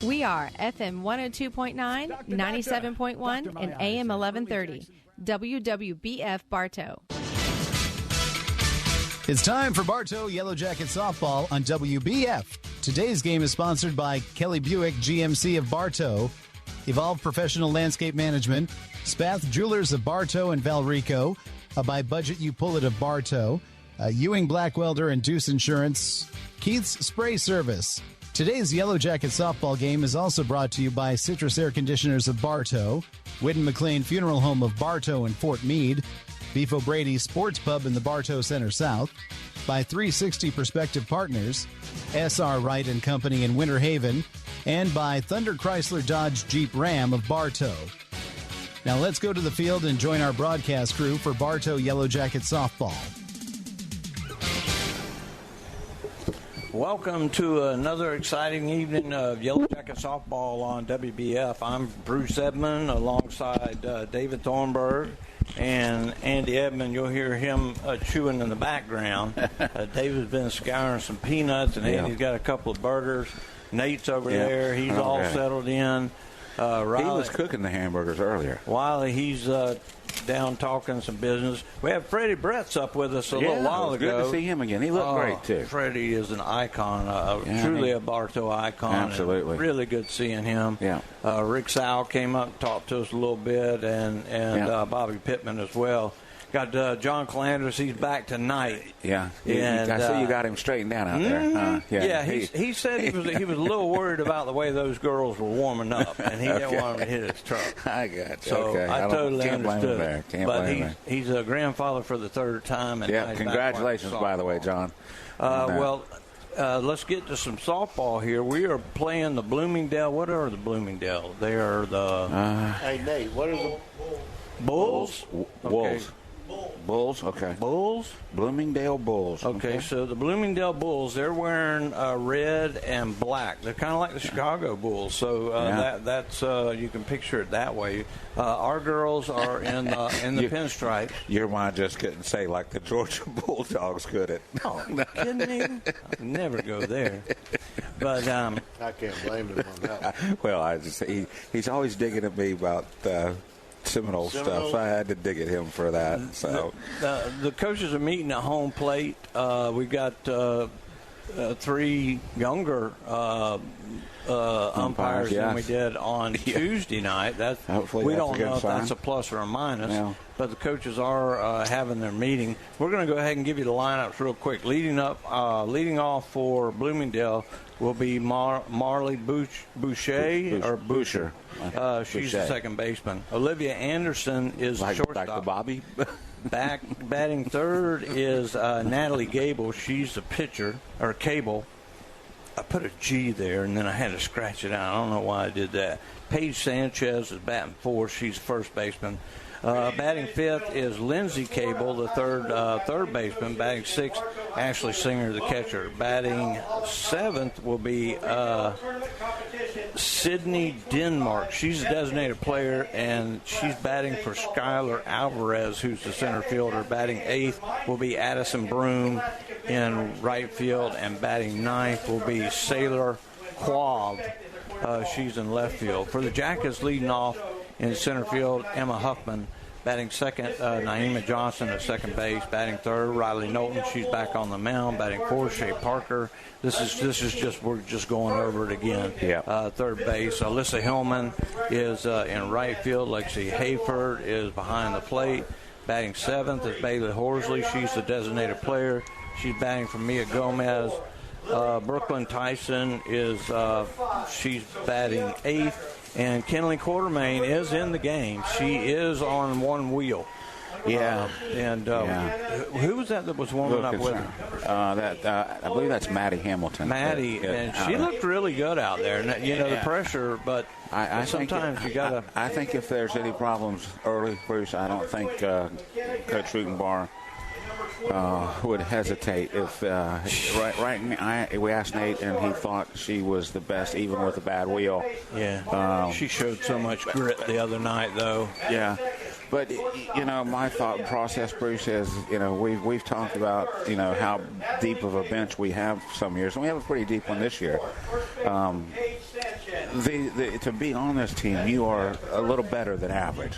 We are FM 102.9, 97.1, and AM 1130. WWBF Bartow. It's time for Bartow Yellow Jackets softball on WBF. Today's game is sponsored by Kelly Buick GMC of Bartow, Evolve Professional Landscape Management, Spath Jewelers of Bartow and Valrico, by Budget You Pull It of Bartow, Ewing Black Welder and Deuce Insurance, Keith's Spray Service. Today's Yellow Jacket softball game is also brought to you by Citrus Air Conditioners of Bartow, Whitten McLean Funeral Home of Bartow and Fort Meade, Beef O'Brady Sports Pub in the Bartow Center South, by 360 Perspective Partners, S.R. Wright & Company in Winter Haven, and by Thunder Chrysler Dodge Jeep Ram of Bartow. Now let's go to the field and join our broadcast crew for Bartow Yellow Jacket softball. Welcome to another exciting evening of Yellow Jacket softball on WBF. I'm Bruce Edmond alongside David Thornburg and Andy Edmond. You'll hear him chewing in the background. David's been scouring some peanuts, and Andy's got a couple of burgers. Nate's over there. He's all settled in. Riley, he was cooking the hamburgers earlier. Wiley, he's down talking some business. We had Freddie Bretts up with us a little while ago. Good to see him again. He looked great, too. Freddie is an icon, truly a Bartow icon. Absolutely. Really good seeing him. Yeah. Rick Sowell came up and talked to us a little bit, and Bobby Pittman as well. Got John Calandras. He's back tonight. Yeah, and I see you got him straightened down out there. He said he was a little worried about the way those girls were warming up, and he didn't want them to hit his truck. I got you. So I totally understood. But he's a grandfather for the third time. And congratulations, by the way, John. Let's get to some softball here. We are playing the Bloomingdale. What are the Bloomingdale? They are the. Hey Nate, what are the Bulls? Wolves. Bulls, okay. Bulls? Bloomingdale Bulls. Okay, so the Bloomingdale Bulls, they're wearing red and black. They're kind of like the Chicago Bulls, so that's you can picture it that way. Our girls are in the pinstripe. Your mind just couldn't say like the Georgia Bulldogs could it. Oh, you kidding me? I'd never go there. But I can't blame him on that. Well, he's always digging at me about Seminole stuff. I had to dig at him for that. So the coaches are meeting at home plate. We've got 3 younger umpires than we did on Tuesday night. We don't know if that's a plus or a minus, but the coaches are having their meeting. We're going to go ahead and give you the lineups real quick. Leading off for Bloomingdale will be Marley Boucher. She's the second baseman. Olivia Anderson is shortstop. Like the Bobby? Batting third is Natalie Gable. She's the pitcher, or Cable. I put a G there, and then I had to scratch it out. I don't know why I did that. Paige Sanchez is batting fourth. She's first baseman. Batting fifth is Lindsay Cable, the third baseman. Batting sixth, Ashley Singer, the catcher. Batting seventh will be Sydney Denmark. She's a designated player, and she's batting for Skylar Alvarez, who's the center fielder. Batting eighth will be Addison Broom in right field, and batting ninth will be Sailor Quav. She's in left field. For the Jackets, leading off in center field, Emma Huffman. Batting second, Naima Johnson at second base. Batting third, Riley Knowlton. She's back on the mound. Batting fourth, Shea Parker. This is just we're just going over it again. Yeah. Third base, Alyssa Hillman is in right field. Lexi Hayford is behind the plate. Batting seventh is Bailey Horsley. She's the designated player. She's batting for Mia Gomez. Brooklyn Tyson is she's batting eighth. And Kenley Quartermain is in the game. She is on one wheel. Yeah. Who was that was warming up with her? I believe that's Maddie Hamilton. And she looked really good out there. And, the pressure, but sometimes you got to. I think if there's any problems early, Bruce, I don't think Coach Rugenbar would hesitate if we asked Nate and he thought she was the best even with a bad wheel. She showed so much grit the other night though. But my thought process, Bruce, is we've talked about how deep of a bench we have some years, and we have a pretty deep one this year. to be on this team, you are a little better than average.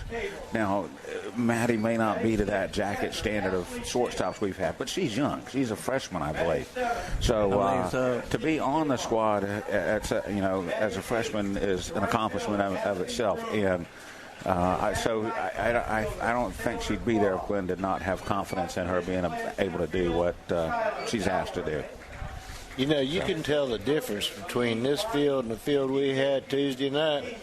Now, Maddie may not be to that Jacket standard of shortstops we've had, but she's young. She's a freshman, I believe. So to be on the squad, as a freshman is an accomplishment of itself. And I don't think she'd be there if Glenn did not have confidence in her being able to do what she's asked to do. You know, you can tell the difference between this field and the field we had Tuesday night.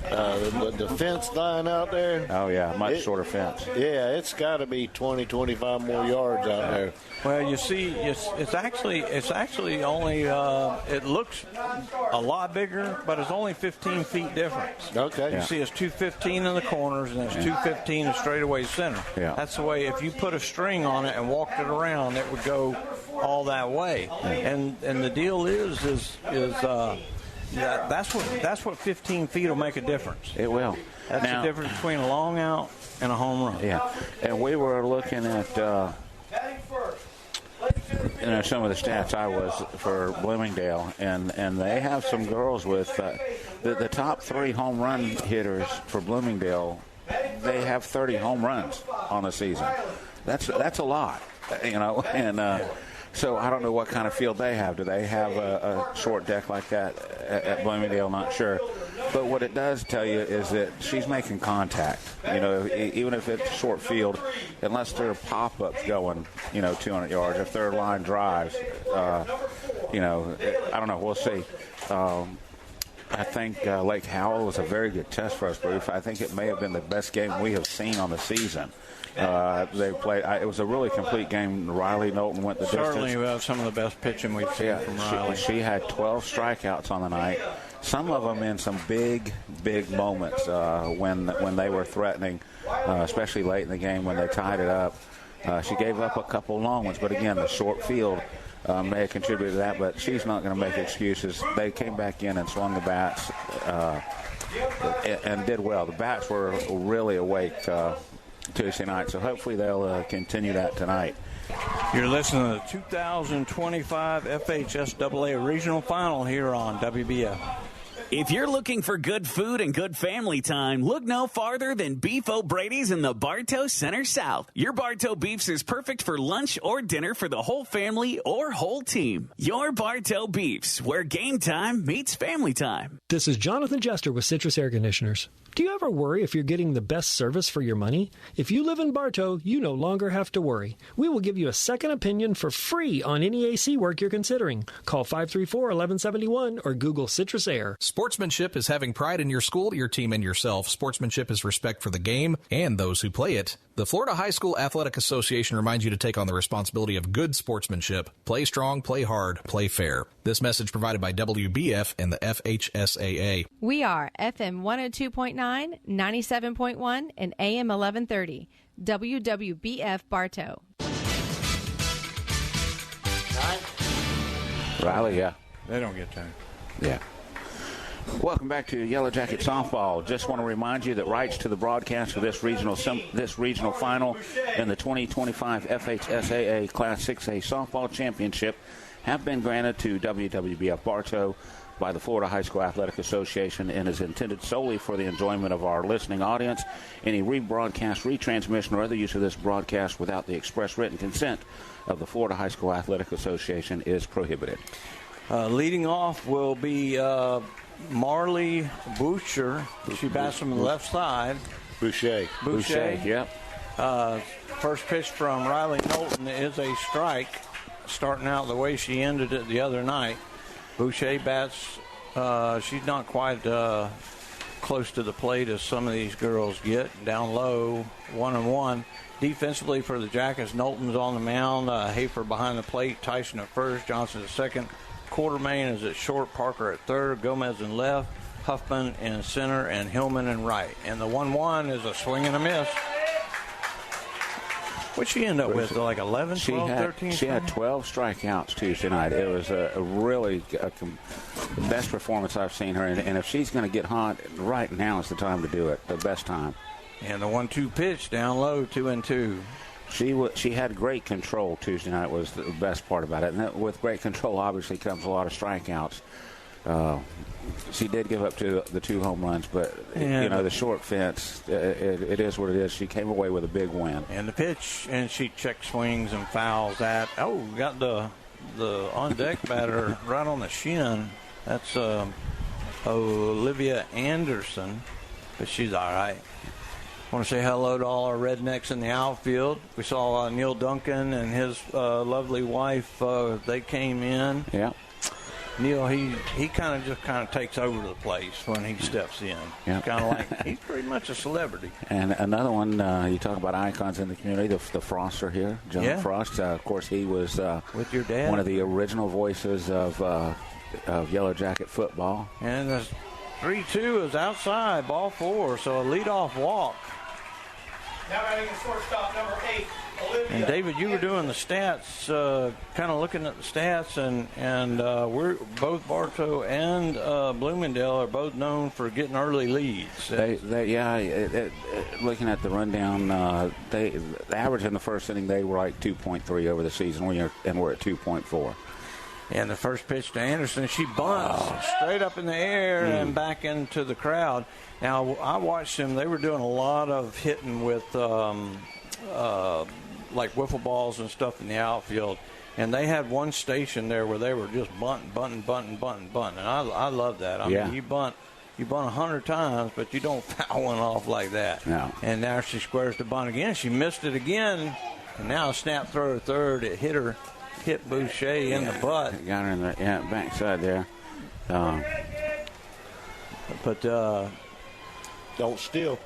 The fence line out there. Oh, yeah, much shorter fence. Yeah, it's got to be 20, 25 more yards out there. Well, you see, it's actually only, it looks a lot bigger, but it's only 15 feet difference. Okay. You see, it's 215 in the corners, and it's 215 in straightaway center. Yeah. That's the way, if you put a string on it and walked it around, it would go all that way. And the deal is that's what 15 feet will make a difference. It will. That's the difference between a long out and a home run. Yeah, and we were looking at some of the stats I was for Bloomingdale, and they have some girls with the top 3 home run hitters for Bloomingdale. They have 30 home runs on the season. That's a lot, and. So I don't know what kind of field they have. Do they have a short deck like that at Bloomingdale? Not sure. But what it does tell you is that she's making contact. Even if it's short field, unless there are pop-ups going, 200 yards, if they're line drives, I don't know. We'll see. I think Lake Howell was a very good test for us, Bruce. I think it may have been the best game we have seen on the season. They played. It was a really complete game. Riley Knowlton went the distance. Certainly some of the best pitching we've seen from Riley. She had 12 strikeouts on the night. Some of them in some big moments when they were threatening, especially late in the game when they tied it up. She gave up a couple long ones, but again, the short field may have contributed to that. But she's not going to make excuses. They came back in and swung the bats and did well. The bats were really awake Tuesday night, so hopefully they'll continue that tonight. You're listening to the 2025 FHSAA Regional Final here on WBF. If you're looking for good food and good family time, look no farther than Beef O'Brady's in the Bartow Center South. Your Bartow Beefs is perfect for lunch or dinner for the whole family or whole team. Your Bartow Beefs, where game time meets family time. This is Jonathan Jester with Citrus Air Conditioners. Do you ever worry if you're getting the best service for your money? If you live in Bartow, you no longer have to worry. We will give you a second opinion for free on any AC work you're considering. Call 534-1171 or Google Citrus Air. Sportsmanship is having pride in your school, your team, and yourself. Sportsmanship is respect for the game and those who play it. The Florida High School Athletic Association reminds you to take on the responsibility of good sportsmanship. Play strong, play hard, play fair. This message provided by WBF and the FHSAA. We are FM 102.9, 97.1, and AM 1130. WWBF Bartow. Riley, yeah. They don't get time. Yeah. Welcome back to Yellow Jacket Softball. Just want to remind you that rights to the broadcast of this regional final in the 2025 FHSAA Class 6A Softball Championship have been granted to WWBF Bartow by the Florida High School Athletic Association and is intended solely for the enjoyment of our listening audience. Any rebroadcast, retransmission, or other use of this broadcast without the express written consent of the Florida High School Athletic Association is prohibited. Leading off will be Marley Boucher. She bats from the left side. Boucher, yep. First pitch from Riley Knowlton is a strike, starting out the way she ended it the other night. Boucher bats, she's not quite close to the plate as some of these girls get. Down low, 1-1. Defensively for the Jackets, Knowlton's on the mound. Hafer behind the plate, Tyson at first, Johnson at second. Quartermain is at short, Parker at third, Gomez in left, Huffman in center, and Hillman in right. And the 1-1 is a swing and a miss. What'd she end up with? Like 11, 12, 13? She had 12 strikeouts Tuesday night. It was a really best performance I've seen her. And if she's going to get hot, right now is the time to do it, the best time. And the 1-2 pitch down low, 2-2. She had great control Tuesday night was the best part about it. And with great control, obviously, comes a lot of strikeouts. She did give up the 2 home runs, but the short fence, it is what it is. She came away with a big win. And the pitch, and she check swings and fouls that. Oh, got the on deck batter right on the shin. That's Olivia Anderson, but she's all right. I want to say hello to all our rednecks in the outfield. We saw Neil Duncan and his lovely wife. They came in. Yeah. Neil, he kind of takes over the place when he steps in. Yeah. It's kind of like he's pretty much a celebrity. And another one, you talk about icons in the community, the Froster here, John Frost. Of course, he was with your dad, one of the original voices of Yellow Jacket football. And the 3-2 is outside, ball 4, so a leadoff walk. Now batting the shortstop, number 8, Olivia. And David, you were doing the stats, kind of looking at the stats, and we're both Bartow and Bloomingdale are both known for getting early leads. Looking at the rundown, the average in the first inning, they were like 2.3 over the season, and we're at 2.4. And the first pitch to Anderson, she bunts straight up in the air and back into the crowd. Now, I watched them. They were doing a lot of hitting with like wiffle balls and stuff in the outfield. And they had one station there where they were just bunting. And I love that. I mean, you bunt 100 times, but you don't foul one off like that. No. And now she squares the bunt again. She missed it again. And now a snap throw to third. It hit Boucher in the butt. Got her in the backside there. But don't steal.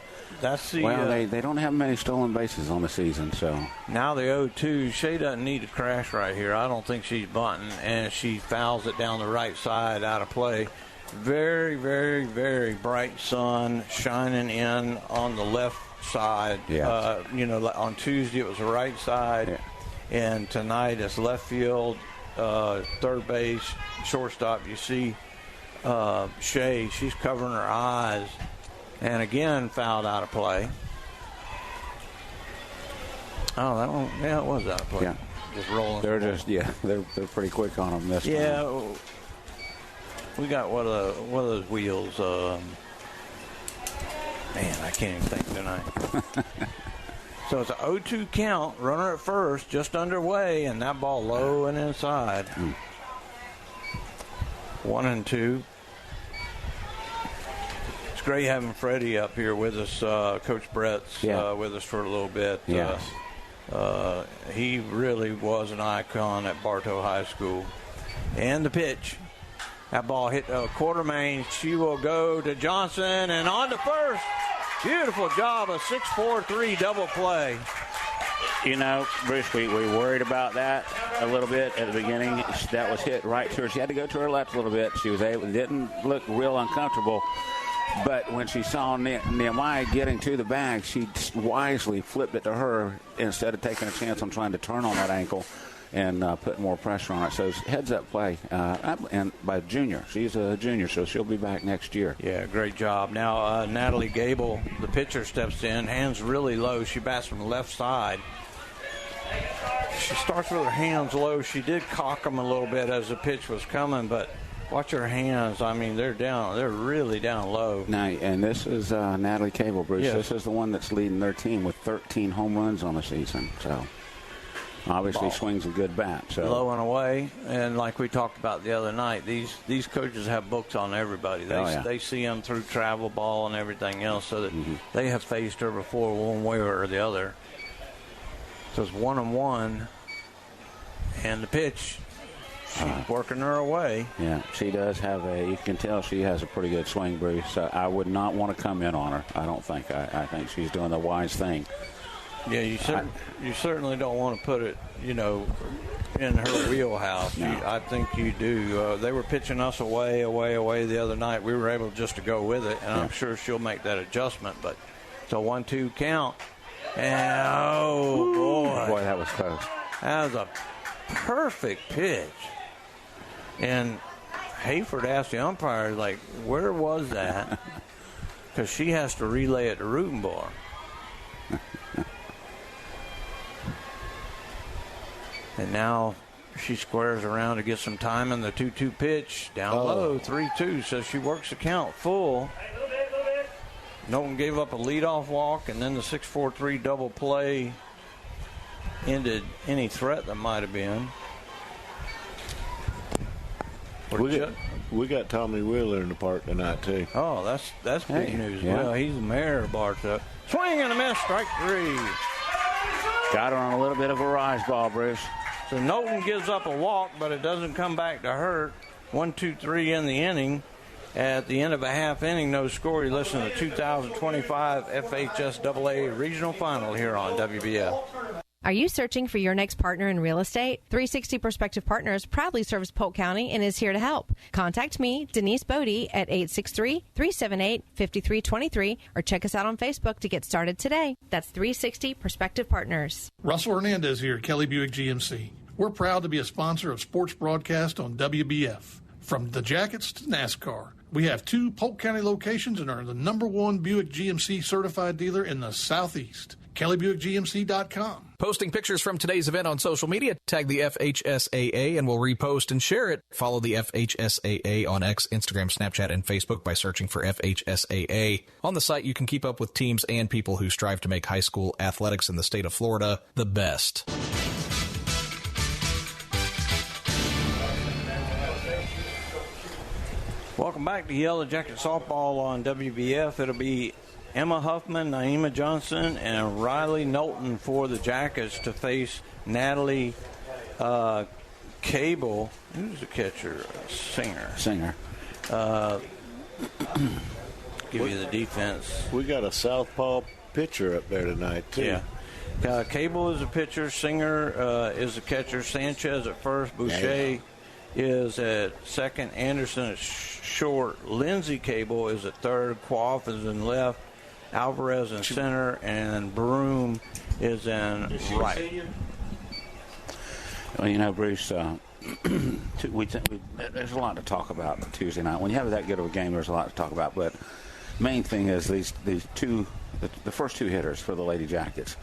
That's the. Well, they don't have many stolen bases on the season, so. Now the 0-2. Shea doesn't need to crash right here. I don't think she's bunting, and she fouls it down the right side out of play. Very, very, very bright sun shining in on the left side. Yeah. On Tuesday it was the right side. Yeah. And tonight it's left field, third base, shortstop. You see Shea, she's covering her eyes. And again, fouled out of play. Oh, that one, it was out of play. Yeah. Just rolling. They're pretty quick on them this time. Yeah. We got one of those wheels. Man, I can't even think tonight. So it's an 0-2 count, runner at first, just underway, and that ball low and inside. 1-2. It's great having Freddie up here with us. Coach Brett's with us for a little bit. Yes. He really was an icon at Bartow High School. And the pitch. That ball hit quarter main. She will go to Johnson and on to first. Beautiful job, a 6-4-3 double play. Bruce, we worried about that a little bit at the beginning. That was hit right to her. She had to go to her left a little bit. She was didn't look real uncomfortable. But when she saw Nehemiah getting to the bag, she wisely flipped it to her instead of taking a chance on trying to turn on that ankle and put more pressure on it. So heads up play, and by junior. She's a junior, so she'll be back next year. Yeah, great job. Now Natalie Gable, the pitcher, steps in, hands really low. She bats from the left side. She starts with her hands low. She did cock them a little bit as the pitch was coming, but watch her hands. I mean, they're down. They're really down low. Now, and this is Natalie Gable, Bruce. Yes. This is the one that's leading their team with 13 home runs on the season. So. Obviously swings a good bat. So low and away, and like we talked about the other night, these coaches have books on everybody. They see them through travel ball and everything else, so that they have faced her before one way or the other. So it's 1-1, and the pitch, she's working her away. Yeah, she does have you can tell she has a pretty good swing, Bruce. I would not want to come in on her. I don't think. I think she's doing the wise thing. Yeah, you certainly don't want to put it, in her wheelhouse. No. I think you do. They were pitching us away the other night. We were able just to go with it, and I'm sure she'll make that adjustment. But it's a 1-2 count. And, boy, that was close. That was a perfect pitch. And Hayford asked the umpire, where was that? Because she has to relay it to Rutenbar. And now She squares around to get some time in the 2-2 pitch. Down low, 3-2. So she works the count full. Knowlton gave up a leadoff walk, and then the 6-4-3 double play ended any threat that might have been. We got Tommy Wheeler in the park tonight, too. Oh, that's big news. Yeah. Well, he's the mayor of Bartow. Swing and a miss, strike 3. Got her on a little bit of a rise ball, Bruce. So Knowlton gives up a walk, but it doesn't come back to hurt. 1-2-3 in the inning. At the end of a half inning, no score. You listen to the 2025 FHSAA Regional Final here on WBF. Are you searching for your next partner in real estate? 360 Prospective Partners proudly serves Polk County and is here to help. Contact me, Denise Bodie, at 863-378-5323, or check us out on Facebook to get started today. That's 360 Prospective Partners. Russell Hernandez here, Kelly Buick GMC. We're proud to be a sponsor of sports broadcast on WBF. From the Jackets to NASCAR, we have 2 Polk County locations and are the #1 Buick GMC certified dealer in the Southeast. KellyBuickGMC.com. Posting pictures from today's event on social media, tag the FHSAA and we'll repost and share it. Follow the FHSAA on X, Instagram, Snapchat, and Facebook by searching for FHSAA. On the site, you can keep up with teams and people who strive to make high school athletics in the state of Florida the best. Welcome back to Yellow Jacket Softball on WBF. It'll be Emma Huffman, Naima Johnson, and Riley Knowlton for the Jackets to face Natalie Cable. Who's the catcher? Singer. Give you the defense. We got a southpaw pitcher up there tonight, too. Yeah. Cable is a pitcher. Singer is a catcher. Sanchez at first. Boucher is at second. Anderson at short. Lindsay Cable is at third. Quaff is in left. Alvarez in center, and Broom is in right. Well, you know, Bruce, there's a lot to talk about Tuesday night. When you have that good of a game, there's a lot to talk about. But main thing is the first 2 hitters for the Lady Jackets.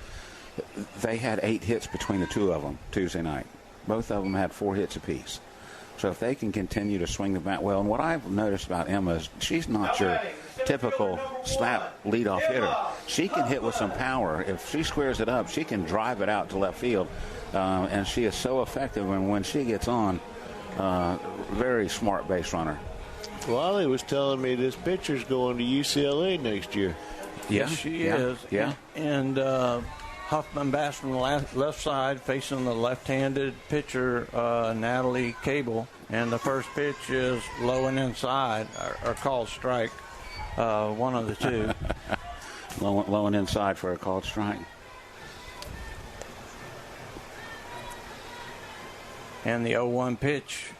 They had 8 hits between the 2 of them Tuesday night. Both of them had 4 hits apiece. So if they can continue to swing the bat well, and what I've noticed about Emma is she's not your typical slap leadoff hitter. She can hit with some power. If she squares it up, she can drive it out to left field, and she is so effective. And when she gets on, very smart base runner. Wally was telling me this pitcher's going to UCLA next year. Yes, she is. Yeah. And Huffman bats from the left side, facing the left-handed pitcher, Natalie Cable. And the first pitch is low and inside, or called strike. One of the 2. low and inside for a called strike. And the 0-1 pitch,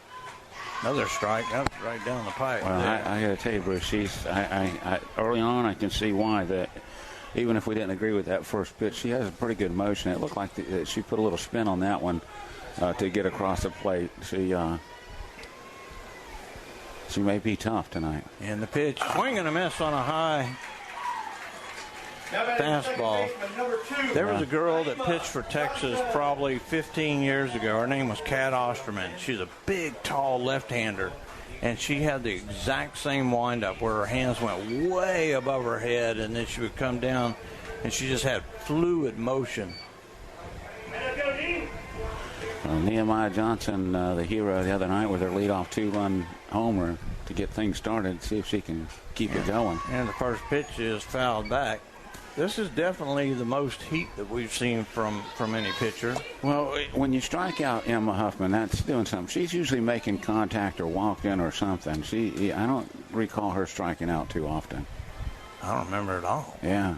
another strike. That was right down the pipe. Well, I got to tell you, Bruce, early on I can see why that. Even if we didn't agree with that first pitch, she has a pretty good motion. It looked like she put a little spin on that one to get across the plate. She may be tough tonight. And the pitch, swing and a miss on a high fastball. There was a girl that pitched for Texas probably 15 years ago. Her name was Kat Osterman. She's a big, tall left-hander. And she had the exact same windup where her hands went way above her head, and then she would come down, and she just had fluid motion. Nehemiah Johnson, the hero the other night with her leadoff 2-run homer to get things started, see if she can keep it going. And the first pitch is fouled back. This is definitely the most heat that we've seen from any pitcher. Well, when you strike out Emma Huffman, that's doing something. She's usually making contact or walking or something. I don't recall her striking out too often. I don't remember at all. Yeah,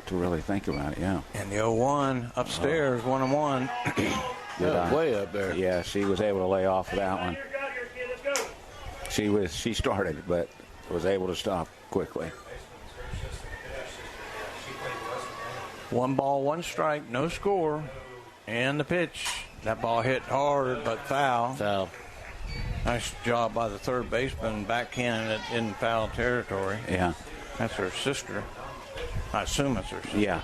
to really think about it, yeah. And the 0-1 upstairs, 1-1. Way up there. Yeah, she was able to lay off of that one. She started, but was able to stop quickly. 1 ball, 1 strike, no score. And the pitch. That ball hit hard, but foul. Foul. Nice job by the third baseman, backhanded it in foul territory. Yeah. That's her sister. I assume it's her sister. Yeah.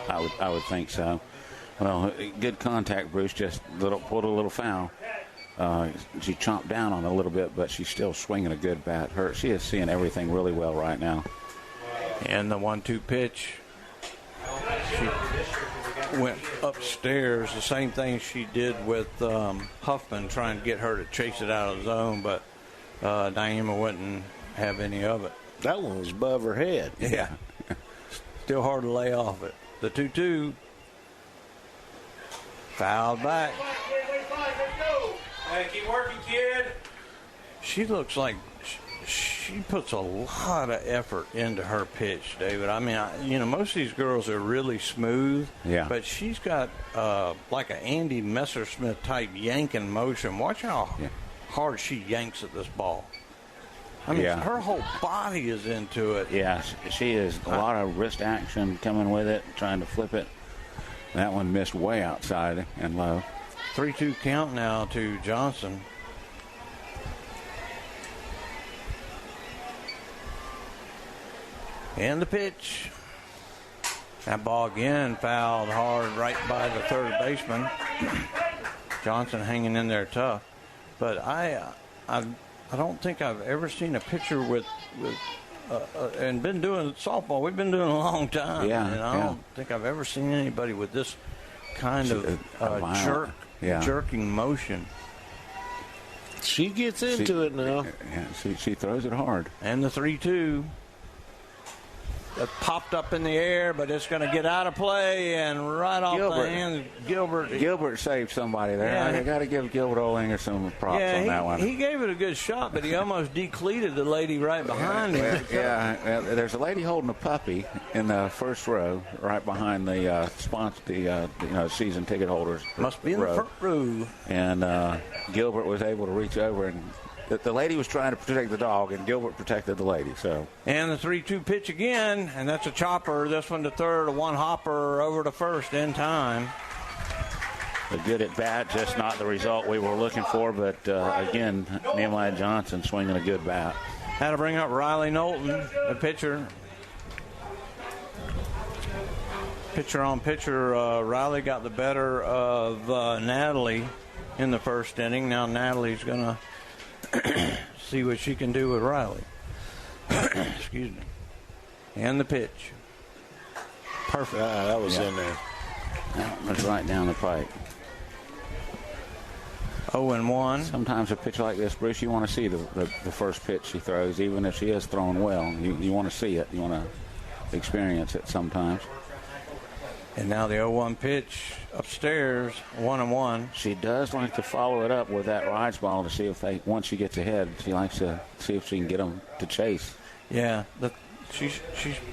I would think so. Well, good contact, Bruce. Just pulled a little foul. She chomped down on it a little bit, but she's still swinging a good bat. She is seeing everything really well right now. And the 1-2 pitch. She went upstairs. The same thing she did with Huffman, trying to get her to chase it out of the zone, but Naima wouldn't have any of it. That one was above her head. Yeah. Still hard to lay off it. The 2-2. Fouled back. Hey, keep working, kid. She looks like she puts a lot of effort into her pitch, David. I mean, most of these girls are really smooth. Yeah. But she's got like an Andy Messersmith type yanking motion. Watch how hard she yanks at this ball. I mean, her whole body is into it. Yeah, she is a lot of wrist action coming with it, trying to flip it. That one missed way outside and low. 3-2 count now to Johnson. And the pitch. That ball again fouled hard right by the third baseman. Johnson hanging in there tough. But I don't think I've ever seen a pitcher with and been doing softball. We've been doing it a long time. Yeah, and I don't think I've ever seen anybody with this kind of jerking motion. She gets into it now. Yeah, she throws it hard. And the 3-2. It popped up in the air, but it's going to get out of play and right off the hand. Gilbert saved somebody there. Yeah, I got to give Gilbert Olinger some props on that one. He gave it a good shot, but he almost decleated the lady right behind him. Yeah, there's a lady holding a puppy in the first row, right behind the season ticket holders. Must be in the front row. And Gilbert was able to reach over and. The lady was trying to protect the dog, and Gilbert protected the lady. And the 3-2 pitch again, and that's a chopper. This one to third, a one-hopper over to first in time. A good at bat, just not the result we were looking for. But again, Nehemiah Johnson swinging a good bat. Had to bring up Riley Knowlton, the pitcher. Pitcher on pitcher, Riley got the better of Natalie in the first inning. Now Natalie's going to see what she can do with Riley. Excuse me. And the pitch. Perfect. That was in there. That was right down the pike. 0-1. Sometimes a pitch like this, Bruce, you want to see the first pitch she throws, even if she is throwing well. You want to see it. You want to experience it sometimes. And now the 0-1 pitch upstairs, 1-1. She does like to follow it up with that rise ball to see if once she gets ahead, she likes to see if she can get them to chase. Yeah, she's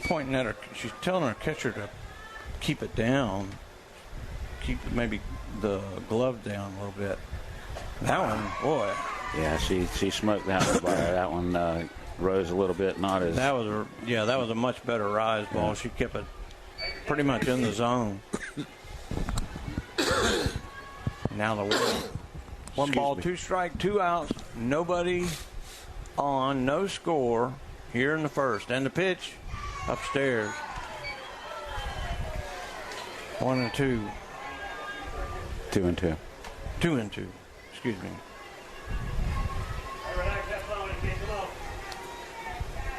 pointing at her. She's telling her catcher to keep it down, keep maybe the glove down a little bit. That one, boy. Yeah, she smoked that one. That one rose a little bit, not as. That was a much better rise ball. Yeah. She kept it pretty much in the zone. Now the one ball, 2 strike, 2 outs, nobody on, no score here in the first. And the pitch upstairs. 1-2. 2-2. 2-2. Excuse me.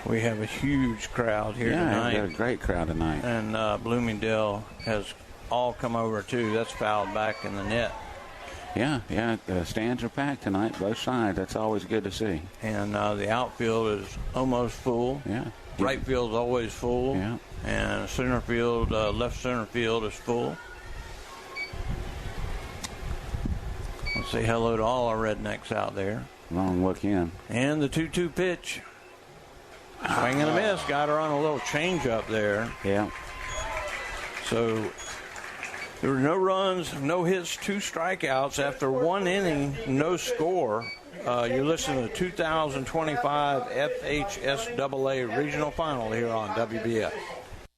We have a huge crowd here tonight. Yeah, we've got a great crowd tonight. And Bloomingdale has all come over, too. That's fouled back in the net. Yeah, the stands are packed tonight, both sides. That's always good to see. And the outfield is almost full. Yeah. Right field's always full. Yeah. And center field, left center field is full. Let's say hello to all our rednecks out there. Long look in. And the 2-2 pitch. Swing and a miss. Got her on a little changeup there. Yeah. So there were no runs, no hits, 2 strikeouts. After 1 inning, no score. You're listening to the 2025 FHSAA Regional Final here on WBF.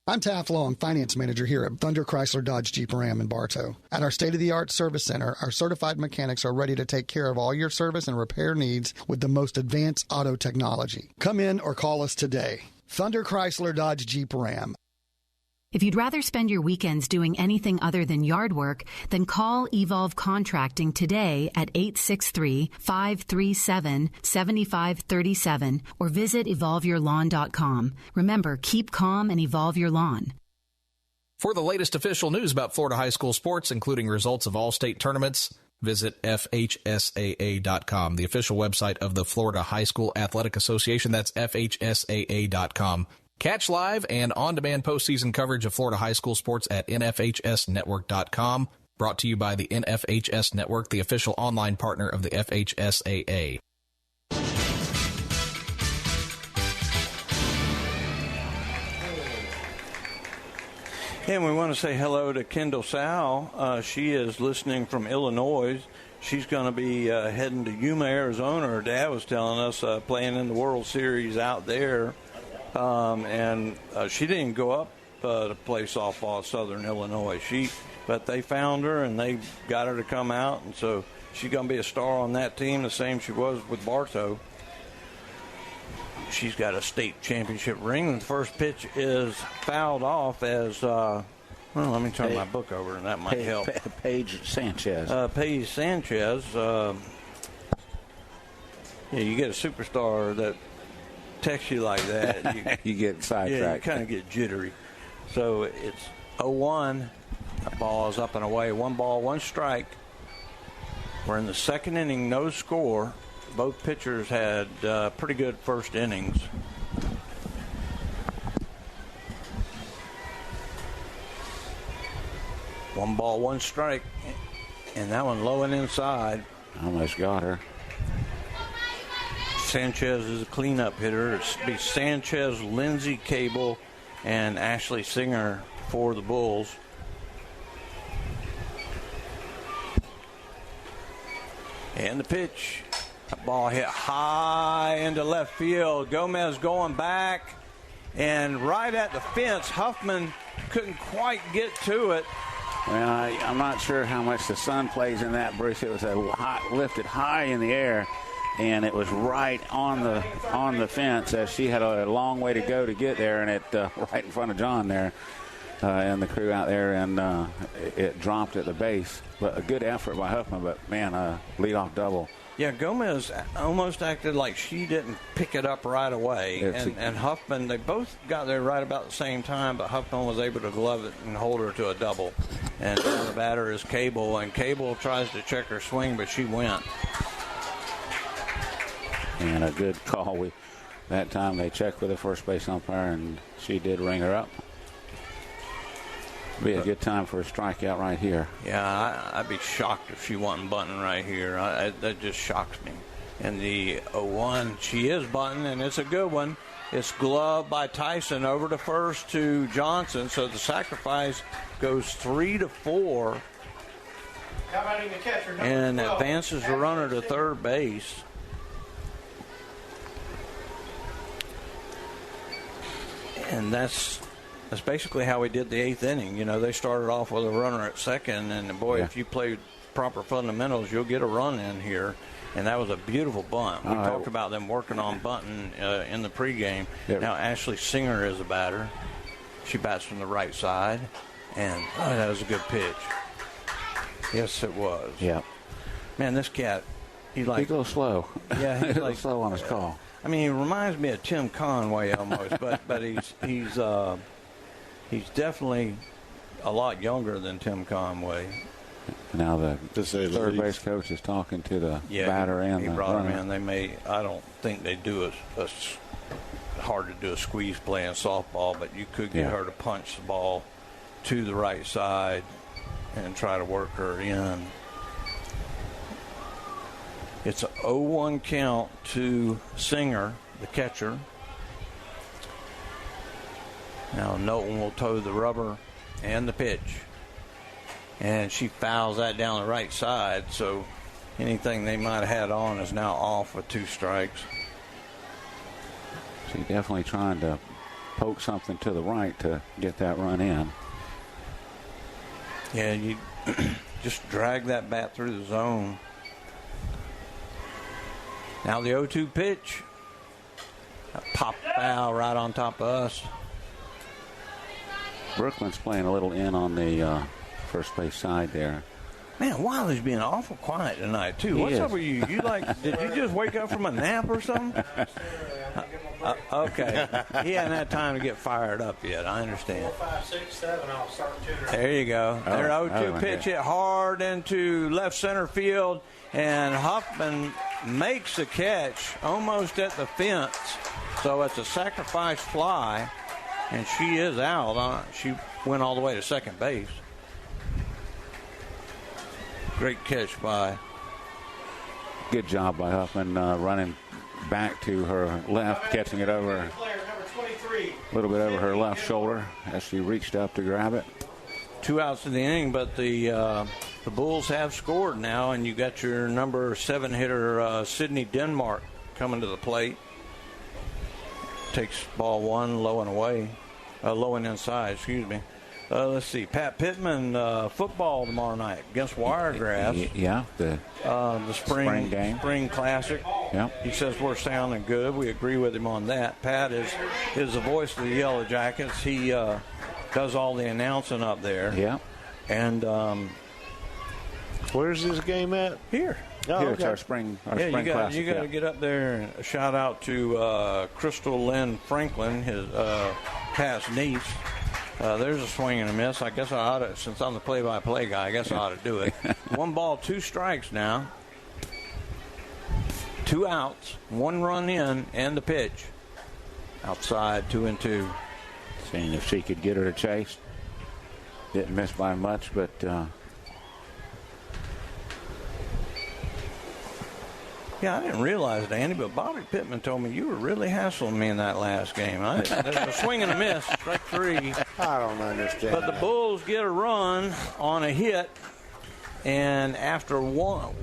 I'm Taft Long, Finance Manager here at Thunder Chrysler Dodge Jeep Ram in Bartow. At our state-of-the-art service center, our certified mechanics are ready to take care of all your service and repair needs with the most advanced auto technology. Come in or call us today. Thunder Chrysler Dodge Jeep Ram. If you'd rather spend your weekends doing anything other than yard work, then call Evolve Contracting today at 863-537-7537 or visit evolveyourlawn.com. Remember, keep calm and evolve your lawn. For the latest official news about Florida high school sports, including results of all state tournaments, visit FHSAA.com, the official website of the Florida High School Athletic Association. That's FHSAA.com. Catch live and on-demand postseason coverage of Florida high school sports at NFHSnetwork.com. Brought to you by the NFHS Network, the official online partner of the FHSAA. And we want to say hello to Kendall Sow. She is listening from Illinois. She's going to be heading to Yuma, Arizona. Her dad was telling us playing in the World Series out there. And she didn't go up to play softball at Southern Illinois. But they found her and they got her to come out, and so she's going to be a star on that team, the same she was with Bartow. She's got a state championship ring. The first pitch is fouled off as, let me turn my book over, and that might help. Paige Sanchez. Paige Sanchez. You get a superstar that texts you like that. You get sidetracked. Yeah, you kind of get jittery. So it's 0-1. The ball is up and away. 1 ball, 1 strike. We're in the second inning, no score. Both pitchers had pretty good first innings. One ball, 1 strike, and that one low and inside. Almost got her. Sanchez is a cleanup hitter. It's be Sanchez, Lindsay Cable, and Ashley Singer for the Bulls. And the pitch. A ball hit high into left field. Gomez going back, and right at the fence. Huffman couldn't quite get to it. Well, I'm not sure how much the sun plays in that, Bruce. It was lifted high in the air, and it was right on the fence. As she had a long way to go to get there, and it right in front of John there, and the crew out there, and it dropped at the base. But a good effort by Huffman. But man, leadoff double. Yeah, Gomez almost acted like she didn't pick it up right away. And Huffman, they both got there right about the same time, but Huffman was able to glove it and hold her to a double. And the batter is Cable, and Cable tries to check her swing, but she went. And a good call. That time they checked with the first base umpire, and she did ring her up. Be a good time for a strikeout right here. Yeah, I'd be shocked if she wasn't bunting right here. That just shocks me. And the 0-1, she is bunting, and it's a good one. It's gloved by Tyson over to first to Johnson, so the sacrifice goes 3-4 and advances the runner to third base. And that's basically how we did the 8th inning. You know, they started off with a runner at second, and boy, if you play proper fundamentals, you'll get a run in here. And that was a beautiful bunt. We talked about them working on bunting in the pregame. Yep. Now Ashley Singer is a batter. She bats from the right side, and that was a good pitch. Yes, it was. Yeah. Man, this cat, he's a little slow. Yeah, he's like slow on his call. I mean, he reminds me of Tim Conway almost, but he's definitely a lot younger than Tim Conway. Now the third base coach is talking to the batter and he the brought runner. him in. I don't think they do hard to do a squeeze play in softball, but you could get her to punch the ball to the right side and try to work her in. It's an 0-1 count to Singer, the catcher. Now Knowlton will toe the rubber and the pitch. And she fouls that down the right side, so anything they might have had on is now off with 2 strikes. She's definitely trying to poke something to the right to get that run in. Yeah, you just drag that bat through the zone. Now the 0-2 pitch. A pop foul right on top of us. Brooklyn's playing a little in on the first base side there. Man, Wiley's being awful quiet tonight, too. What's up with you? Did you just wake up from a nap or something? Okay. He hadn't had time to get fired up yet. I understand. 4, 5, 6, 7. I'll start tuning. There you go. Their 0-2 pitch hit hard into left center field, and Huffman makes the catch almost at the fence. So it's a sacrifice fly, and she is out. She went all the way to second base. Great catch by. Good job by Huffman running back to her left, catching it over a little bit over her left shoulder as she reached up to grab it. 2 outs in the inning, but the Bulls have scored now, and you got your number 7 hitter, Sydney Denmark, coming to the plate. Takes ball 1, low and inside, excuse me. Let's see, Pat Pittman football tomorrow night against Wiregrass. Yeah, the spring game, spring classic. Yeah, he says we're sounding good. We agree with him on that. Pat is the voice of the Yellow Jackets. He does all the announcing up there. Yeah, and where's this game at? Here. Oh, here, it's our spring classic. You got to get up there and a shout out to Crystal Lynn Franklin, his Pat's niece. There's a swing and a miss. I guess I ought to, since I'm the play-by-play guy, I guess I ought to do it. 1 ball, 2 strikes now. 2 outs, 1 run in, and the pitch. Outside, 2-2. Seeing if she could get her to chase. Didn't miss by much, but yeah, I didn't realize it, Andy, but Bobby Pittman told me you were really hassling me in that last game. There's a swing and a miss, strike 3. I don't understand. But the Bulls get a run on a hit, and after one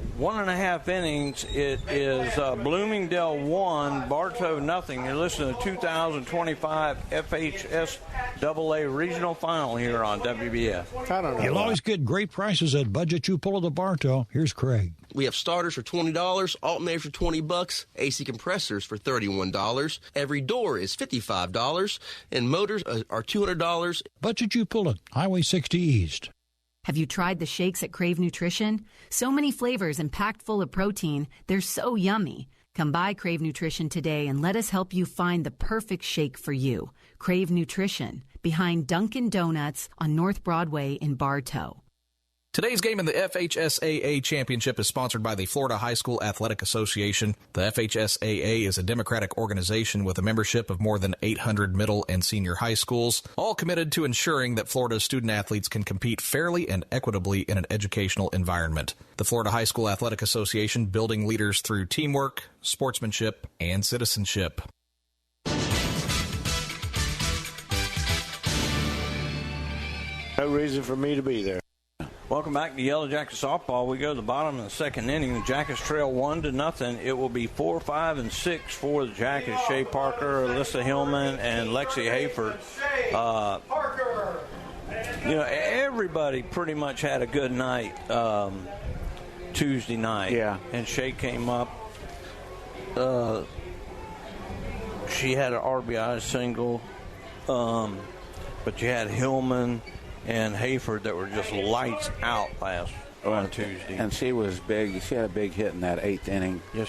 and a half innings, it is Bloomingdale 1, Bartow nothing. You're listening to 2025 FHS AA Regional Final here on WBF. I don't know. You'll always get great prices at Budget You Pull at the Bartow. Here's Craig. We have starters for $20, alternators for $20, AC compressors for $31. Every door is $55, and motors are $200. Budget You Pull it, Highway 60 East. Have you tried the shakes at Crave Nutrition? So many flavors and packed full of protein. They're so yummy. Come by Crave Nutrition today and let us help you find the perfect shake for you. Crave Nutrition, behind Dunkin' Donuts on North Broadway in Bartow. Today's game in the FHSAA Championship is sponsored by the Florida High School Athletic Association. The FHSAA is a democratic organization with a membership of more than 800 middle and senior high schools, all committed to ensuring that Florida's student athletes can compete fairly and equitably in an educational environment. The Florida High School Athletic Association, building leaders through teamwork, sportsmanship, and citizenship. No reason for me to be there. Welcome back to Yellow Jackets softball. We go to the bottom of the second inning. The Jackets trail 1-0. It will be 4, 5, and 6 for the Jackets. Shea Parker, Alyssa Hillman, and Lexi Hayford. Everybody pretty much had a good night Tuesday night. Yeah. And Shea came up. She had an RBI single, but you had Hillman and Hayford that were just lights out on Tuesday. And she was big. She had a big hit in that 8th inning. Yes.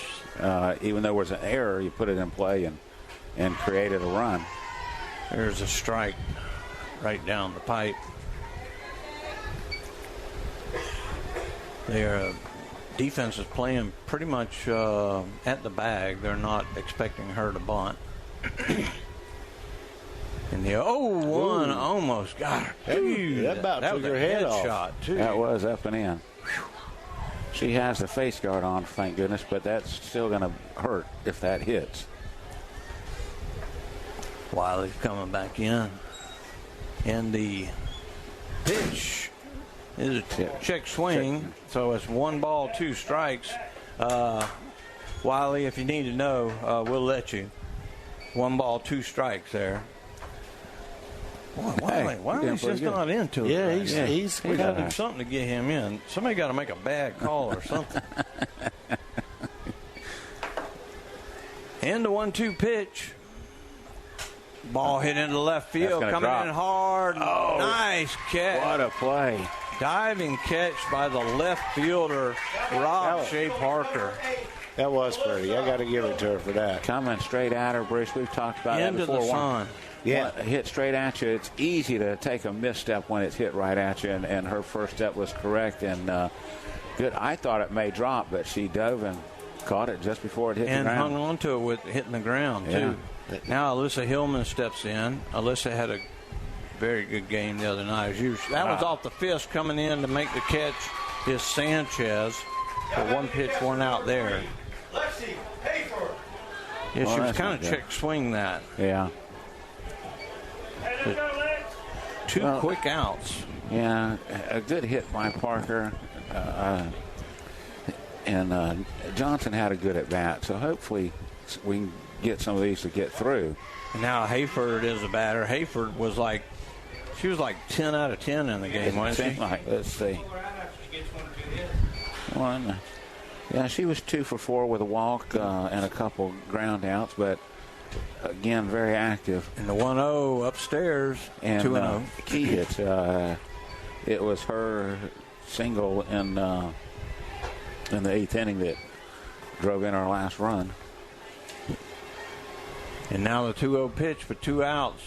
Even though there was an error, you put it in play and created a run. There's a strike right down the pipe. Their defense is playing pretty much at the bag. They're not expecting her to bunt. And the 0-1 almost got her. That about took her head off. Shot, too. That was up and in. She has the face guard on, thank goodness, but that's still going to hurt if that hits. Wiley's coming back in. And the pitch is a check swing. So it's 1 ball, 2 strikes. Wiley, if you need to know, we'll let you. 1 ball, 2 strikes there. Why is he just not into it? Yeah, he's we got to do something to get him in. Somebody got to make a bad call or something. And the 1-2 pitch. Ball hit into left field, coming drop. in hard. Oh, nice catch. What a play. Diving catch by the left fielder, Rob Shea Parker. That was pretty. I got to give it to her for that. Coming straight at her, Bruce. We've talked about that before. Into the sun. Yeah. Hit straight at you. It's easy to take a misstep when it's hit right at you, and her first step was correct and good. I thought it may drop, but she dove and caught it just before it hit the ground. And hung on to it with hitting the ground, too. Now Alyssa Hillman steps in. Alyssa had a very good game the other night. That was off the fist. Coming in to make the catch is Sanchez. For one pitch, one out there. Yeah, she was kind of check swing that. Yeah. Two quick outs. Yeah, a good hit by Parker. And Johnson had a good at bat, so hopefully we can get some of these to get through. And now Hayford is a batter. Hayford was like 10 out of 10 in the game, wasn't she? Let's see. One. Yeah, she was 2 for 4 with a walk and a couple ground outs, but again, very active. And the 1-0 upstairs, and 2-0. Key hit. It was her single in the 8th inning that drove in our last run. And now the 2-0 pitch for 2 outs.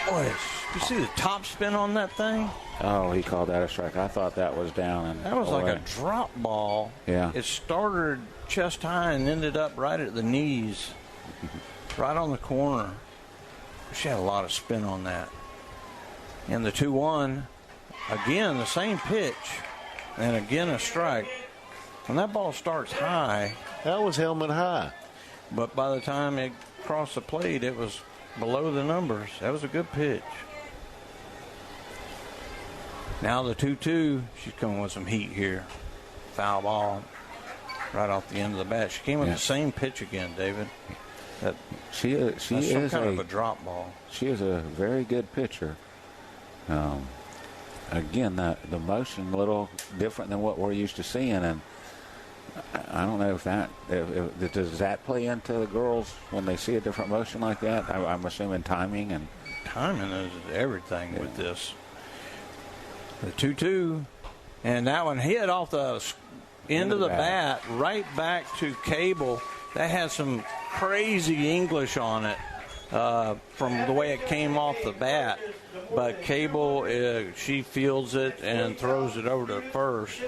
Boy, you see the top spin on that thing? Oh, he called that a strike. I thought that was down. And that was like a drop ball. Yeah. It started chest high and ended up right at the knees, right on the corner. She had a lot of spin on that. And the 2-1, again, the same pitch, and again a strike. When that ball starts high. That was Hillman high. But by the time it crossed the plate, it was below the numbers. That was a good pitch. Now the 2-2, she's coming with some heat here. Foul ball right off the end of the bat. She came with the same pitch again, David. She is some kind of a drop ball. She is a very good pitcher. Again, the motion a little different than what we're used to seeing, and I don't know if does that play into the girls when they see a different motion like that. I'm assuming timing is everything with this. The 2-2, and that one hit off the end of the bat right back to Cable. That had some crazy English on it from the way it came off the bat. But Cable, she fields it and throws it over to first.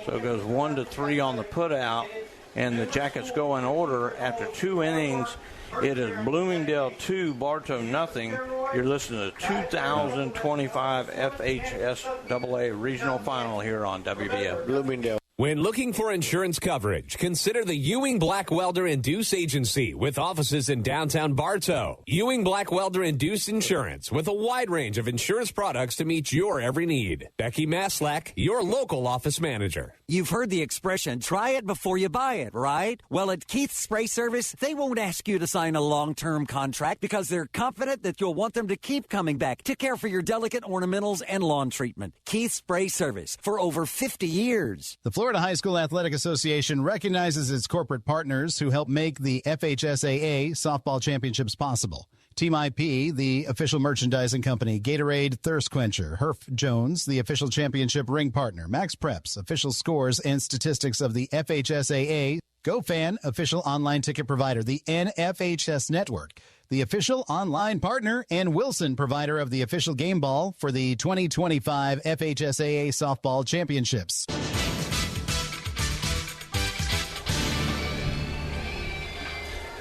So it goes 1-3 on the putout, and the Jackets go in order after 2 innings. It is Bloomingdale 2, Bartow nothing. You're listening to 2025 FHSAA Regional Final here on WBF. Bloomingdale. When looking for insurance coverage, consider the Ewing Black Welder and Deuce Agency with offices in downtown Bartow. Ewing Black Welder and Deuce Insurance with a wide range of insurance products to meet your every need. Becky Maslak, your local office manager. You've heard the expression, try it before you buy it, right? Well, at Keith's Spray Service, they won't ask you to sign a long-term contract because they're confident that you'll want them to keep coming back to care for your delicate ornamentals and lawn treatment. Keith's Spray Service for over 50 years. The Florida High School Athletic Association recognizes its corporate partners who help make the FHSAA softball championships possible. Team IP, the official merchandising company, Gatorade Thirst Quencher, Herf Jones, the official championship ring partner, Max Preps, official scores and statistics of the FHSAA, GoFan, official online ticket provider, the NFHS Network, the official online partner, and Wilson, provider of the official game ball for the 2025 FHSAA softball championships.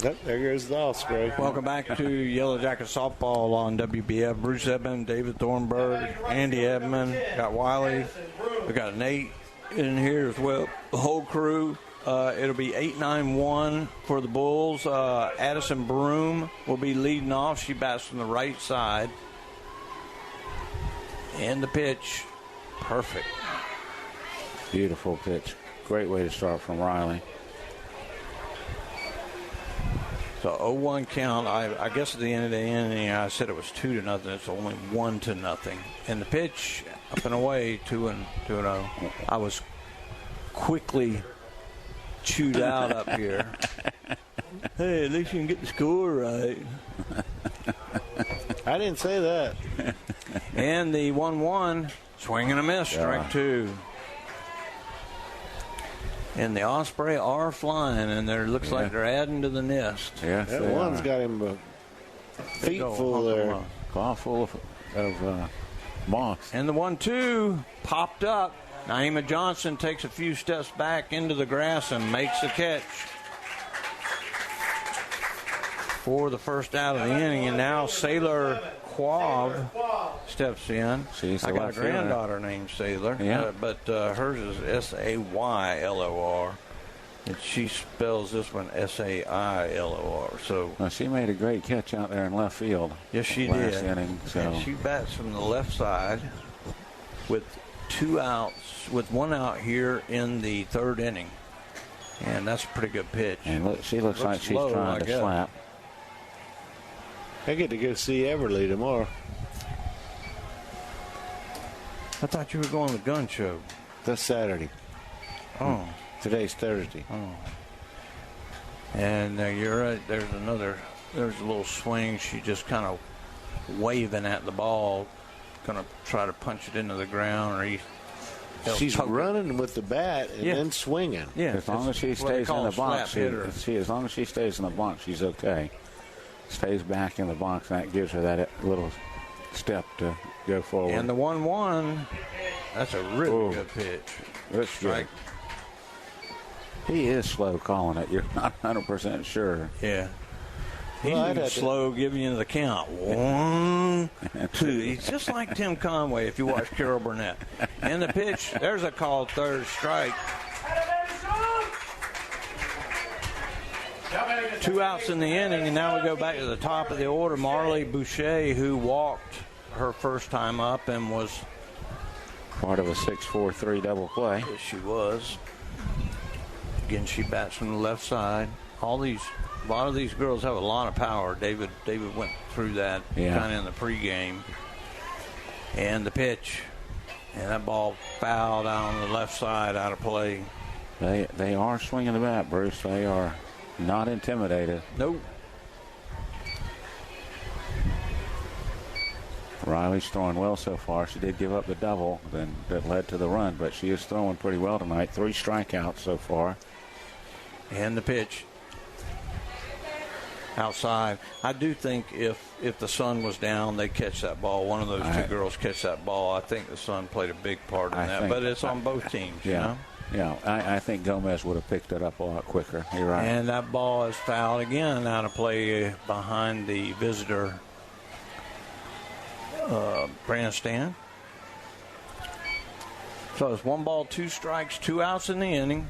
Yep, there goes the Osprey. Welcome back to Yellow Jacket Softball on WBF. Bruce Edmond, David Thornburg, Andy Edmond, got Wiley. We got Nate in here as well. The whole crew. It'll be 8-9-1 for the Bulls. Addison Broom will be leading off. She bats from the right side. And the pitch, perfect. Beautiful pitch. Great way to start from Riley. So 0-1 count. I guess at the end of the inning, I said it was 2-0. It's only 1-0. And the pitch up and away, 2-0. I was quickly chewed out up here. Hey, at least you can get the score right. I didn't say that. And the 1-1, swing and a miss, strike two. And the Osprey are flying, and there looks like they're adding to the nest. Yeah, that one's got him feet full there. Claw full of moss. And the 1-2 popped up. Naima Johnson takes a few steps back into the grass and makes the catch for the first out of the inning. And now Sailor Quav steps in. I got a granddaughter named Sailor, but hers is Saylor, and she spells this one Sailor. So she made a great catch out there in left field. Yes, she last did. Inning, so. And she bats from the left side with 2 outs, with 1 out here in the third inning, and that's a pretty good pitch. And she looks like she's trying to slap. I get to go see Everly tomorrow. I thought you were going to the gun show. That's Saturday. Oh. Today's Thursday. Oh. And you're right. There's a little swing. She just kind of waving at the ball, going to try to punch it into the ground. She's running with the bat and then swinging. Yeah, as long as she stays in the box, as long as she stays in the box, she's okay. Stays back in the box, and that gives her that little step to go forward. And the 1-1, that's a really good pitch. That's strike. He is slow calling it. You're not 100% sure. Yeah. He's slow giving you the count. 1, 2. He's just like Tim Conway if you watch Carol Burnett. And the pitch, there's a called third strike. 2 outs in the inning, and now we go back to the top of the order. Marley Boucher, who walked her first time up and was part of a 6-4-3 double play. Yes, she was. Again, she bats from the left side. A lot of these girls have a lot of power. David went through that kind of in the pregame. And the pitch, and that ball fouled out on the left side, out of play. They are swinging the bat, Bruce. They are not intimidated. Nope. Riley's throwing well so far. She did give up the double that led to the run, but she is throwing pretty well tonight. 3 strikeouts so far. And the pitch. Outside. I do think if the sun was down, they'd catch that ball. One of those two girls catch that ball. I think the sun played a big part in that. But it's on both teams, you know? Yeah, I think Gomez would have picked it up a lot quicker. You're right. And that ball is fouled again out of play behind the visitor grandstand. So it's 1 ball, 2 strikes, 2 outs in the inning.